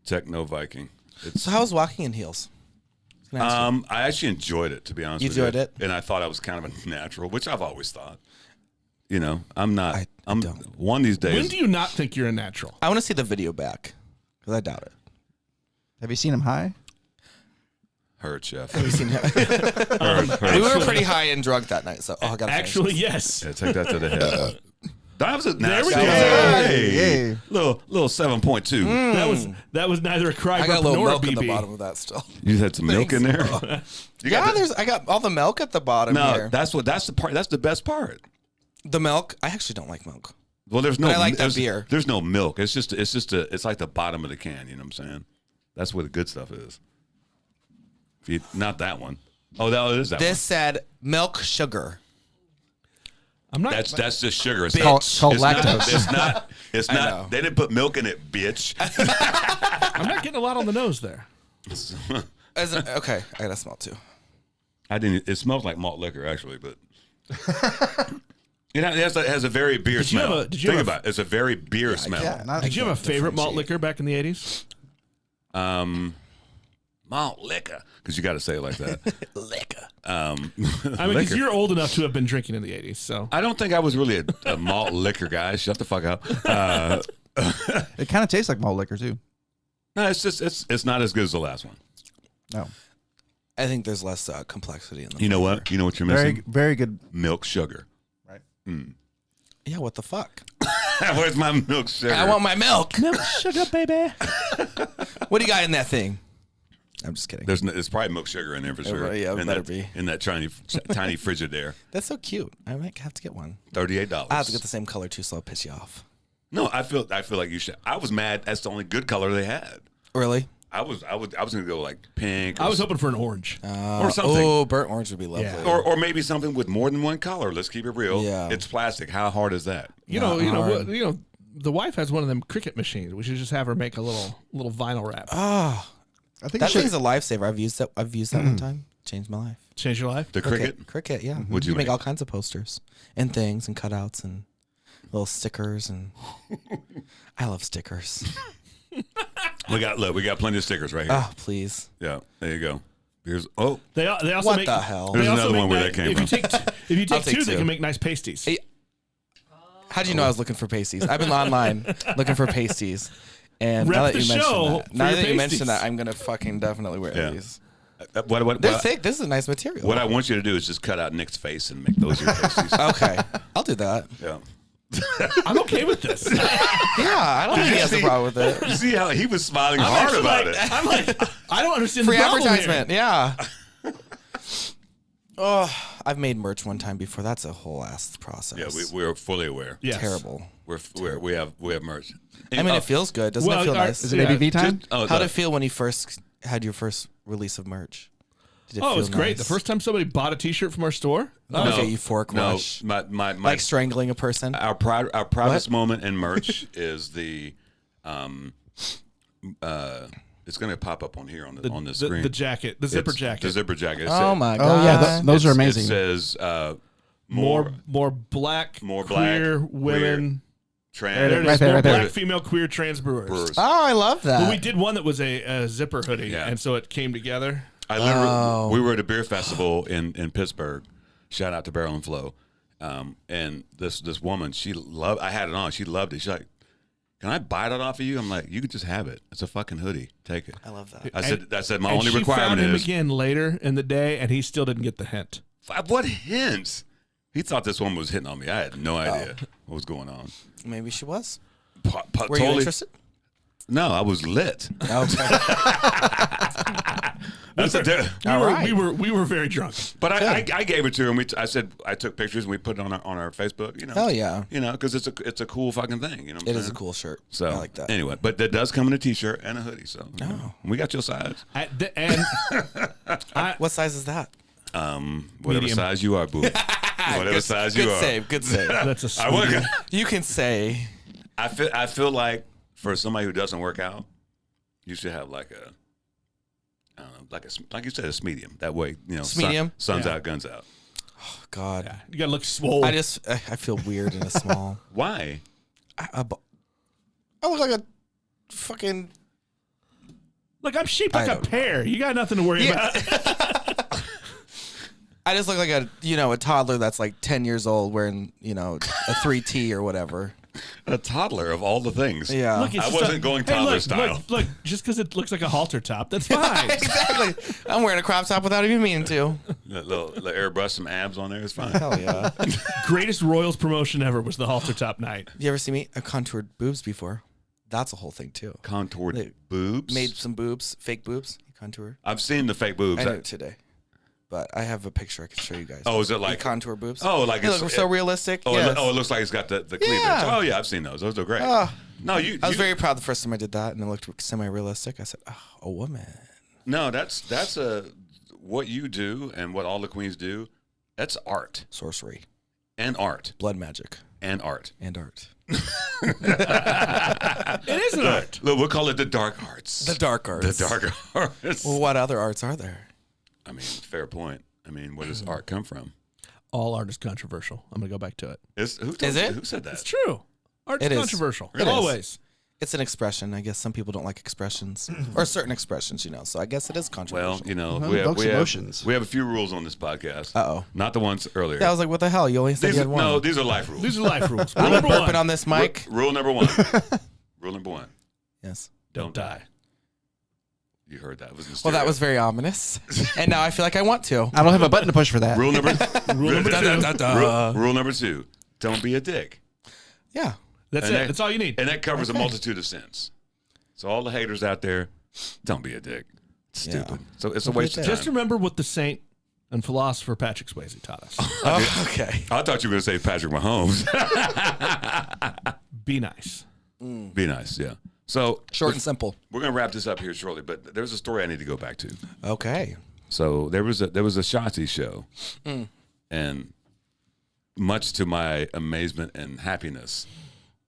Techno Viking. It's So how was walking in heels? I was gonna ask you. I actually enjoyed it, to be honest You with you. enjoyed it? And I thought I was kind of a natural, which I've always thought. You know, I'm not. I I'm don't. one of these days. When do you not think you're a natural? I want to see the video back because I doubt it. Have you seen him high? Heard, Chef. Have you seen it? Heard. We were pretty high and drunk that night, so I got Actually, yes. Yeah, take that to the head. That was a There nice. we go. Hey, little 7.2. That was neither a cry I got a little nor milk a at the BB. bottom of that still. You had some milk in there. You got the- I got all the milk at the bottom no, here. that's the part. That's the best part. The milk, I actually don't like milk. Well, there's no. But I like that there's, beer. There's no milk. It's like the bottom of the can. You know what I'm saying? That's where the good stuff is. If you, not that one. Oh, that is that This said milk sugar. I'm not. one. That's just sugar. It's Called it's not- lactose. It's not. It's I know. not. They didn't put milk in it, bitch. I'm not getting a lot on the nose there. Okay, I gotta smell too. I didn't. It smells like malt liquor, actually, but it has a very beer Did you smell. have a- did you Think have a- about it. It's a very beer smell. Yeah, not Did you have a favorite malt liquor back in the 80s? Malt liquor, because you got to say it like that. Liquor. I mean, because Liquor. you're old enough to have been drinking in the 80s, so. I don't think I was really a malt liquor guy. Shut the fuck up. It kind of tastes like malt liquor too. No, it's not as good as the last one. No, I think there's less complexity in the You know what? You know what you're very missing? very good. Milk sugar. Right. Yeah, what the fuck? Where's my milk sugar? I want my milk. Milk sugar, baby. What do you got in that thing? I'm just kidding. There's probably milk sugar in there for sure. Yeah, it in better that, be. in that tiny Frigidaire. That's so cute. I might have to get one. $38. I have to get the same color too, so I'll piss you off. No, I feel like you should. I was mad. That's the only good color they had. Really? I was gonna go like pink. Or I was hoping for an orange. or something. Oh, burnt orange would be lovely. Yeah. Or maybe something with more than one color. Let's keep it real. Yeah. It's plastic. How hard is that? You know, hard. the wife has one of them cricket machines. We should just have her make a little vinyl wrap. Oh, I think that you thing's should, a lifesaver. I've used that one time. Changed my life. Change your life. The cricket. Cricket, yeah. What'd you make make? all kinds of posters and things and cutouts and little stickers and I love stickers. We got plenty of stickers right here. Oh, please. Yeah, there you go. Here's They also What make. the hell? they There's also another make one where ni- that came if from. You take if you I'll take take two, they two. can make nice pasties. Hey, how'd you know I was looking for pasties? I've been online looking for pasties. And Rep now that the you show mentioned that, for your pasties. I'm gonna fucking definitely wear Yeah. these. They're thick. This is a nice material. What I want you to do is just cut out Nick's face and make those your faces. Okay, I'll do that. Yeah. I'm okay with this. Yeah, I don't think he has a problem with it. You see how he was smiling hard about it. I'm like, I don't understand Free the problem advertisement. here. Yeah. Oh, I've made merch one time before. That's a whole ass process. Yeah, we're fully aware. Yes. Terrible. We have merch. I mean, it feels good. Doesn't it feel nice? Is it ABV time? Oh, How did it feel when you first had your first release of merch? Did it Oh, it feel was great. nice? The first time somebody bought a T-shirt from our store. Like a euphoric no, rush. my Like strangling a person. our proudest moment in merch is the it's going to pop up on here on the screen. The jacket, the zipper jacket. The zipper jacket. Oh my god. Oh yeah, those are amazing. It says more black, queer women. trans. There it is. Right there, More right there. black, female, queer, trans brewers. brewers. Oh, I love that. Well, we did one that was a zipper hoodie, Yeah. and so it came together. I literally, we were at a beer festival in Pittsburgh. Shout out to Barrel and Flow. And this woman, I had it on. She loved it. She's like, "Can I buy that off of you?" I'm like, "You can just have it. It's a fucking hoodie. Take it." I love that. I said my And only she requirement found him is again later in the day, and he still didn't get the hint. what hints? He thought this woman was hitting on me. I had no idea what was going on. Maybe she was. Were Totally, you interested? No, I was lit. Okay. That's We were very drunk. But I gave it to him. I said I took pictures and we put it on our Facebook. You know, Hell yeah. You know, because it's a cool fucking thing. You know, what It I'm is a saying? cool shirt. So I like that. Anyway, but that does come in a t-shirt and a hoodie. So you know, we got your size. What size is that? Whatever Medium. size you are, boo. Whatever size you Good are. save. Good save. That's a I sweetie. want. You can say. I feel like for somebody who doesn't work out, you should have like a. I don't know, like you said, it's medium. That way, you know, Medium? sun's Yeah. out, guns out. Oh, God. Yeah, you gotta look swole. I feel weird in a small. Why? I look like a fucking. Look, I'm shaped like I a don't- pear. You got nothing to worry about. I just look like a toddler that's like 10 years old wearing, a 3T or whatever. A toddler of all the things. Yeah. Look, it's I just wasn't going toddler style. Look, just because it looks like a halter top, that's fine. Exactly. I'm wearing a crop top without even meaning to. The airbrush some abs on there is fine. Hell yeah. Greatest Royals promotion ever was the halter top night. You ever see me? I contoured boobs before. That's a whole thing too. Contoured They boobs. Made some boobs, fake boobs. You contour. I've seen the fake boobs. I did it today. But I have a picture I can show you guys. Oh, is it You like contour boobs? Oh, like They it's look so realistic. Oh, Yes. it looks like it's got the cleavage. Yeah. Oh yeah, I've seen those. Those are great. Oh. No, I was very proud the first time I did that, and it looked semi-realistic. I said, "Oh, a woman." No, that's what you do and what all the queens do. That's art Sorcery, and art blood magic, and art. and art. It is an art. Look, we'll call it the dark arts. The dark arts. The dark arts. Well, what other arts are there? I mean, fair point. I mean, where does art come from? All art is controversial. I'm gonna go back to it. Who Is it? Who said that? It's true. Art It is is. controversial. It is. Always. It's an expression. I guess some people don't like expressions or certain expressions, So I guess it is controversial. Well, Well, we it evokes have emotions. we have a few rules on this podcast. Uh-oh. Not the ones earlier. Yeah, I was like, what the hell? You only said these you are, had one. no, these are life rules. These are life rules. I'm Rule number burping one. on this mic. Rule number one. Rule number one. Yes. Don't die. You heard that. It was in Well, that stereo. was very ominous. And now I feel like I want to. I don't have a button to push for that. Rule number Rule number two. Rule number two. Don't be a dick. Yeah. That's And it. that- That's all you need. And that covers a multitude of sins. So all the haters out there, don't be a dick. It's Yeah. stupid. So it's a Don't be a waste of dick. time. Just remember what the saint and philosopher Patrick Swayze taught us. Oh, okay. I thought you were going to say Patrick Mahomes. Be nice. Be nice, yeah. So Short and simple. we're going to wrap this up here shortly, but there's a story I need to go back to. Okay. So there was a Shotzi show, and much to my amazement and happiness,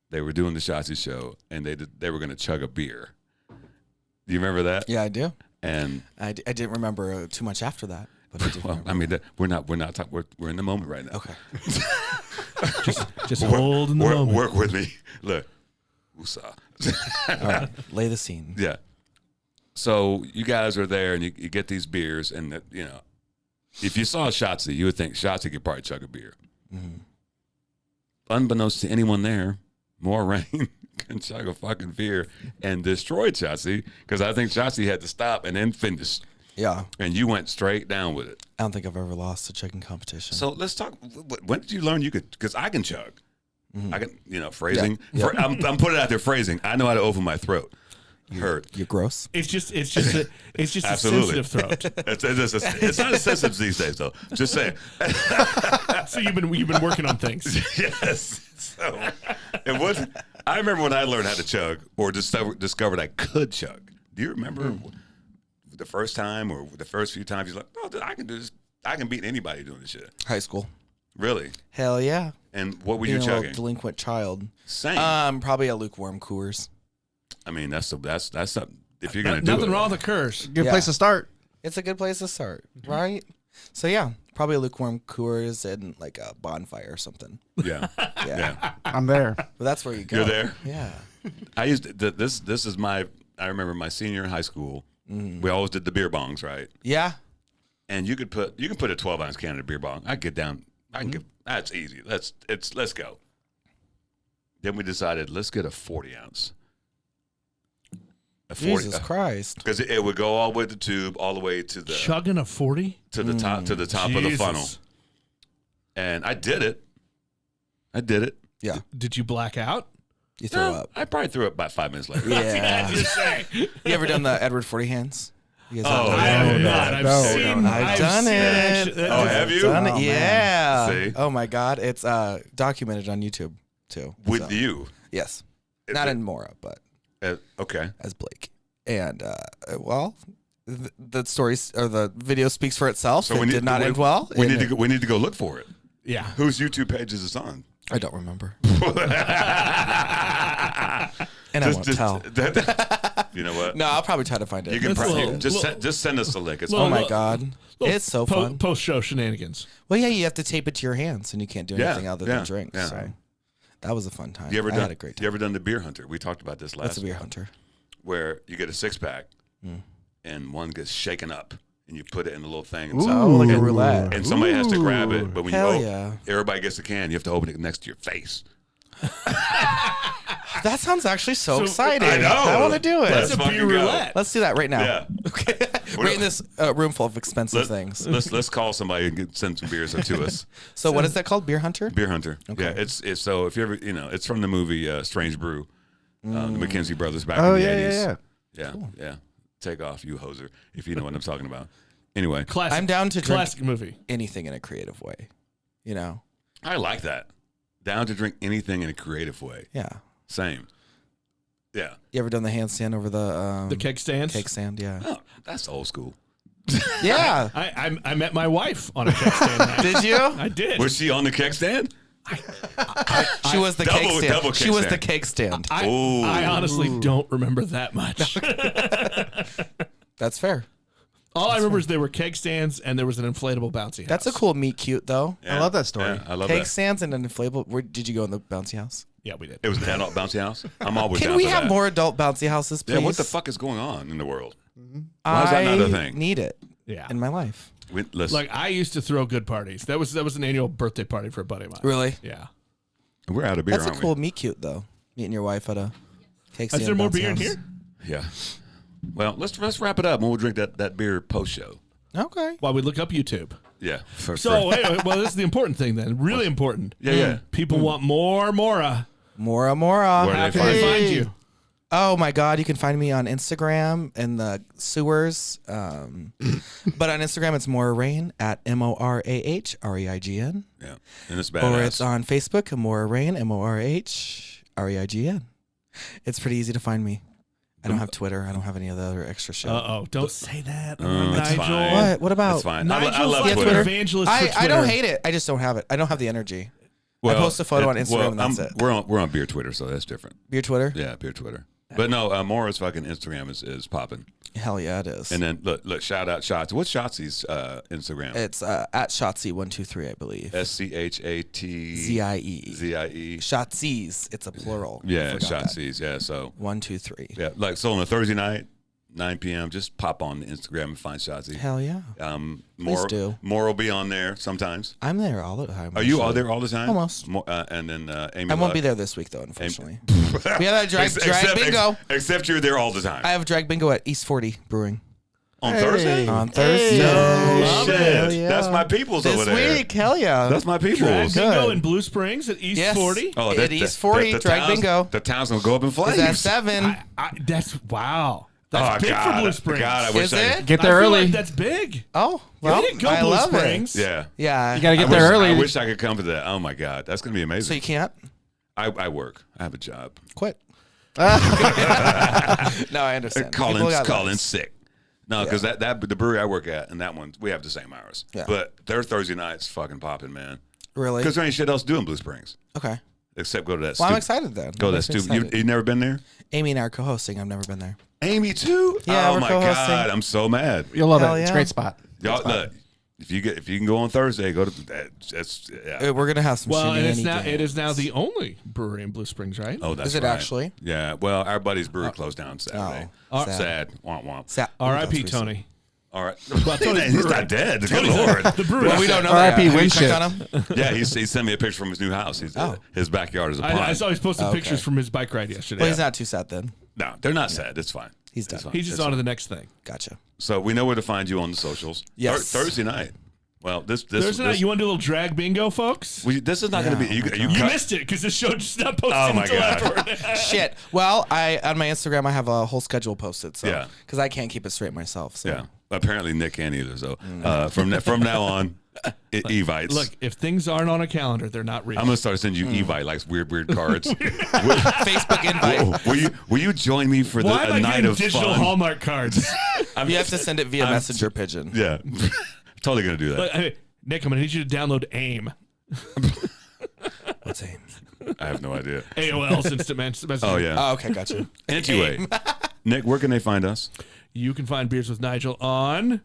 they were doing the Shotzi show, and they were going to chug a beer. Do you remember that? Yeah, I do. And I didn't remember too much after that. But I did well, remember. I mean, we're not talking. We're in the moment right now. Okay. Just hold in the moment. Work with me. Look, woosah. All right. Lay the scene. Yeah. So you guys are there, and you get these beers, and if you saw Shotzi, you would think Shotzi could probably chug a beer. Mm-hmm. Unbeknownst to anyone there, Morah can chug a fucking beer and destroy Shotzi, because I think Shotzi had to stop and then finish. Yeah. and you went straight down with it. I don't think I've ever lost a chugging competition. So let's talk. When did you learn you could? Because I can chug. I can, phrasing. Yeah. I'm putting it out there. Phrasing. I know how to open my throat. Hurt. You're gross. It's just a sensitive throat. It's not as sensitive these days, though. Just saying. So you've been working on things. Yes. So it wasn't. I remember when I learned how to chug, or discovered I could chug. Do you remember the first time, or the first few times you're like, "Oh, I can do this. I can beat anybody doing this shit." High school. Really? Hell yeah. And what were Being you a little chugging? delinquent child. Same. Probably a lukewarm Coors. I mean, that's something. If you're gonna do Nothing it, wrong with the curse. Good Yeah. place to start. It's a good place to start, right? So yeah, probably a lukewarm Coors and like a bonfire or something. Yeah. Yeah. I'm there. But that's where you go. You're there? Yeah. I used to, this is my. I remember my senior in high school. We always did the beer bongs, right? Yeah. And you can put a 12-ounce can in a beer bong. I get down. I can get. That's easy. Let's go. Then we decided let's get a 40-ounce. Jesus Christ. Because it would go all the way to the tube, all the way to the Chugging a 40? to the top of the funnel. And I did it. Yeah. Did you black out? You throw up. I probably threw up about 5 minutes later. Yeah. Just say. You ever done the Edward 40 hands? You guys Oh, have I done have that? not. I've No, seen. no. I've done seen it. actually- Oh, have you? Done it. Oh, man. Yeah. See? Oh my God. It's documented on YouTube too. With So, you. Yes. Is Not it- in Morah, but Okay. as Blake. And the stories or the video speaks for itself. So it did not end well. We and need to go look for it. Yeah. Whose YouTube page is this on? I don't remember. And I won't tell. You know what? No, I'll probably try to find it. You can It's a probably little- just send us the link. It's Oh fine. my God. It's so fun. Post-show shenanigans. Well, yeah, you have to tape it to your hands and you can't do Yeah, anything other yeah, than drink. yeah. So that was a fun time. You ever I done? had a great time. You ever done the beer hunter? We talked about this last. That's a beer hunter. Where you get a 6-pack, Hmm. and one gets shaken up, and you put it in a little thing, Oh, like a roulette. and somebody has to grab it. But when Hell you yeah. everybody gets the can, you have to open it next to your face. That sounds actually so exciting. I know. I want to do it. That's Let's a fucking beer go. roulette. Let's do that right now. Yeah. Okay. Right in this room full of expensive things. Let's call somebody and send some beers to us. So what is that called? Beer hunter? Beer hunter. Okay. Yeah, it's so if you ever it's from the movie Strange Brew, the McKenzie brothers back Oh, in the yeah, 80s. yeah. Yeah. Take off, you hoser, if you know what I'm talking about. Anyway, Classic. I'm down to drink classic movie. anything in a creative way. You know? I like that. Down to drink anything in a creative way. Yeah. Same. Yeah. You ever done the handstand over the The keg stands. cake stand? Yeah. Oh, that's old school. Yeah. I met my wife on a keg stand. Night. Did you? I did. Was she on the keg stand? She was the Double- cake stand. double She cake was the stand. cake stand. I honestly don't remember that much. That's fair. All I remember is there were keg stands and there was an inflatable bouncy house. That's a cool meet cute though. Yeah. I love that story. Yeah, I love Cake that. stands and an inflatable. Where did you go in the bouncy house? Yeah, we did. It was an adult bouncy house. I'm always Can down we for have that. more adult bouncy houses, please? Yeah, what the fuck is going on in the world? Why is that not a thing? Need it Yeah. in my life. Listen, Like I used to throw good parties. That was an annual birthday party for a buddy of mine. Really? Yeah. we're out of beer, That's a aren't cool meet cute though. Meeting your wife at a cake stand. Is there more bouncy beer in house. here? we? Yeah. Well, let's wrap it up and we'll drink that beer post show. Okay. While we look up YouTube. Yeah. So anyway, well, this is the important thing then. Really important. yeah. People want more Morah. Mora Mora. Where do How they can find they you? find you? Oh my God! You can find me on Instagram in the sewers, but on Instagram it's Morah Rain at MORAHREIGN, Yeah. And it's badass. or it's on Facebook Morah Rain MORAHREIGN. It's pretty easy to find me. I don't have Twitter. I don't have any of the other extra shit. Uh-oh. Don't say that. That's Nigel. fine. What? What about? That's fine. Nigel's I love like Twitter. an evangelist for Twitter. I don't hate it. I just don't have it. I don't have the energy. I post a photo on Instagram and that's it. We're on beer Twitter, so that's different. Beer Twitter? Yeah, beer Twitter. But no, Morah's fucking Instagram is popping. Hell yeah, it is. And then look, shout out Shots. What's Shotzi's Instagram? It's at Shotzi123, I believe. SCHAT ZIE. ZIE. Shotzi's. It's a plural. Yeah, Forgot that. Shotzi's. Yeah, so 1, 2, 3. yeah, like so on a Thursday night, 9 p.m. Just pop on Instagram and find Shotzi. Hell yeah. Please do. More will be on there sometimes. I'm there all the time. Are you all actually. there all the time? Almost. And then Amy. I won't Luck. be there this week though, unfortunately. We have a drag bingo. Except you're there all the time. I have drag bingo at East 40 Brewing. On Thursday? On Thursday. No shit. Hell yeah. That's my peoples over This there. week, hell yeah. That's my peoples. Bingo in Blue Springs at East Yes. 40. Oh, At East 40, drag bingo. The town's gonna go up in flames. Is that 7? That's wow. That's big for Blue Springs. God, I wish Is I it? Get I there feel early. like that's big. Oh, well, we didn't go I Blue love Springs. Yeah. Yeah. You got to get I there wish, early. I wish I could come to that. Oh my God, that's gonna be amazing. So you can't I work. I have a job. quit. No, I understand. Call People in got lives. sick. No, because that the brewery I work at and that one we have the same hours. Yeah. But their Thursday nights fucking popping, man. Really? Because there ain't shit else to do in Blue Springs Okay. except go to that. Well, I'm excited then. Go to I'm that stupid. excited. You never been there? Amy and I are co-hosting. I've never been there. Amy too? Yeah, Oh we're my co-hosting. God, I'm so mad. You'll love Hell it. It's a yeah. great spot. Y'all look. If you can go on Thursday, go to that. Yeah. We're gonna have some. Well, and it shenanigans. is now the only brewery in Blue Springs, right? Oh, that's Is it right. actually? Yeah. Well, our buddy's brewery closed down Saturday. Oh, Sad. Womp womp. R.I.P. Tony. All right. Tony's He's brewery. not dead. Good Lord. The brewery. Well, we don't know R.I.P. that. Have you checked Winship. on him? Yeah, he sent me a picture from his new house. His backyard is a pond. I saw he's posted Okay. pictures from his bike ride yesterday. Well, he's not too sad then. No, they're not sad. It's fine. He's done. It's fine. He's just It's on to fine. the next thing. Gotcha. So we know where to find you on the socials. Yes. Thursday night. Well, this Thursday night, you want to do a little drag bingo, folks? this is not going to be. Yeah, You You cut- missed it because this show just not posted Oh, my until God. afterward. Shit. Well, I on my Instagram I have a whole schedule posted. So Yeah. because I can't keep it straight myself. So. Yeah. Apparently Nick can't either. So from now on, Evites. Look, if things aren't on a calendar, they're not real. I'm gonna start sending you Evite like weird cards. Facebook invite. Will you join me for Why am a I night getting of digital fun? Hallmark cards? You have to send it via messenger pigeon. Yeah, totally gonna do that. Look, hey, Nick, I'm going to need you to download AIM. What's AIM? I have no idea. AOL's Instant Messenger. Oh yeah. Oh, okay, gotcha. Anyway, Nick, where can they find us? You can find Beers with Nigel on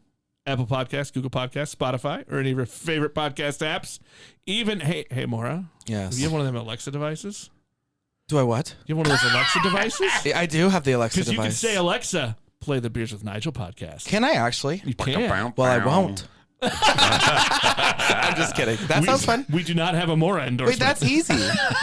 Apple Podcasts, Google Podcasts, Spotify, or any of your favorite podcast apps. Even, hey, Morah, Yes. do you have one of them Alexa devices? Do I what? Do you have one of those Alexa devices? I do have the Alexa Because device. you can say, Alexa, play the Beers with Nigel podcast. Can I actually? You can. Well, I won't. I'm just kidding. That sounds fun. We do not have a Morah endorsement. Wait, that's easy.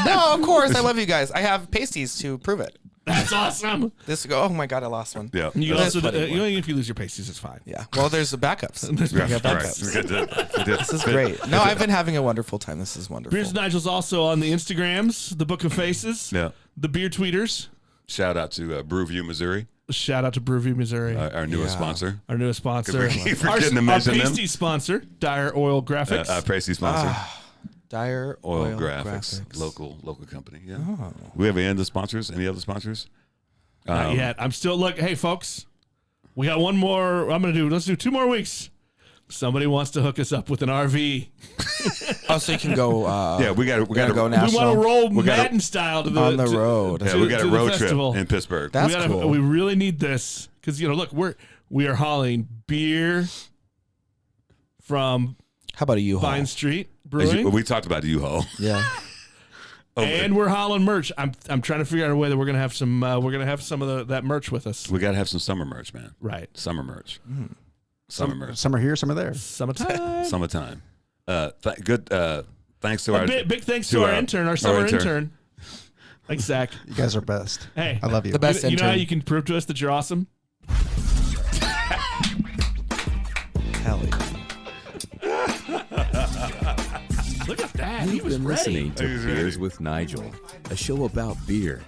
No, of course. I love you guys. I have pasties to prove it. That's awesome. This go. Oh my god, I lost one. Yeah. You can There's also, plenty more. if you lose your pasties, it's fine. Yeah. Well, there's the backups. There's Yeah, backup. all right. backups. This is great. No, I've been having a wonderful time. This is wonderful. Beers with Nigel's also on the Instagrams, the Book of Faces, Yeah. the Beer Tweeters. Shout out to Brewview, Missouri, Shout out to Brewview, Missouri, our newest sponsor. our newest sponsor. We keep Our forgetting to mention them. pasty sponsor, Dire Oil Graphics. Pasty sponsor. Dire Oil graphics. Local company. Yeah. We have any other sponsors? Any other sponsors? Not yet. I'm still hey folks, we got one more. Let's do 2 more weeks. Somebody wants to hook us up with an RV. Oh, so you can go. Yeah, we got gotta go We national. want to roll We gotta- Madden style to the on the to- road. Yeah, to- we got to a the road trip festival. in Pittsburgh. That's cool. We really need this because look, we are hauling beer from How about a U-Haul? Vine Street As Brewing. we talked about the U-Haul. Yeah. And we're hauling merch. I'm trying to figure out a way that we're gonna have some of that merch with us. We got to have some summer merch, man. Right. Summer merch. Summer merch. Some are here, some are there. Summertime. Summertime. Thanks to our Big thanks to our intern, our summer intern. Thanks, Zach. You guys are best. Hey, I love you. The best You know how intern. you can prove to us that you're awesome? Hell yeah. Look at that. He You've was been ready. listening to He's Beers ready. with Nigel, a show about beer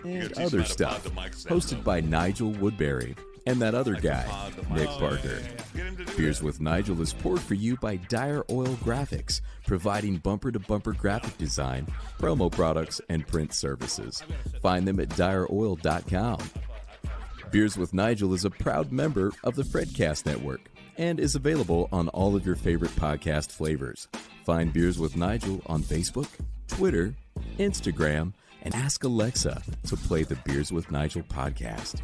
and teach other him how to stuff, pod the mic sound, hosted by Nigel Woodbury and that other guy, Nick Parker. Get him to do Beers with Nigel is poured for you by Dire Oil Graphics, providing bumper-to-bumper graphic design, promo products, and print services. Find them at direoil.com. Beers with Nigel is a proud member of the Fredcast Network and is available on all of your favorite podcast flavors. Find Beers with Nigel on Facebook, Twitter, Instagram, and ask Alexa to play the Beers with Nigel podcast.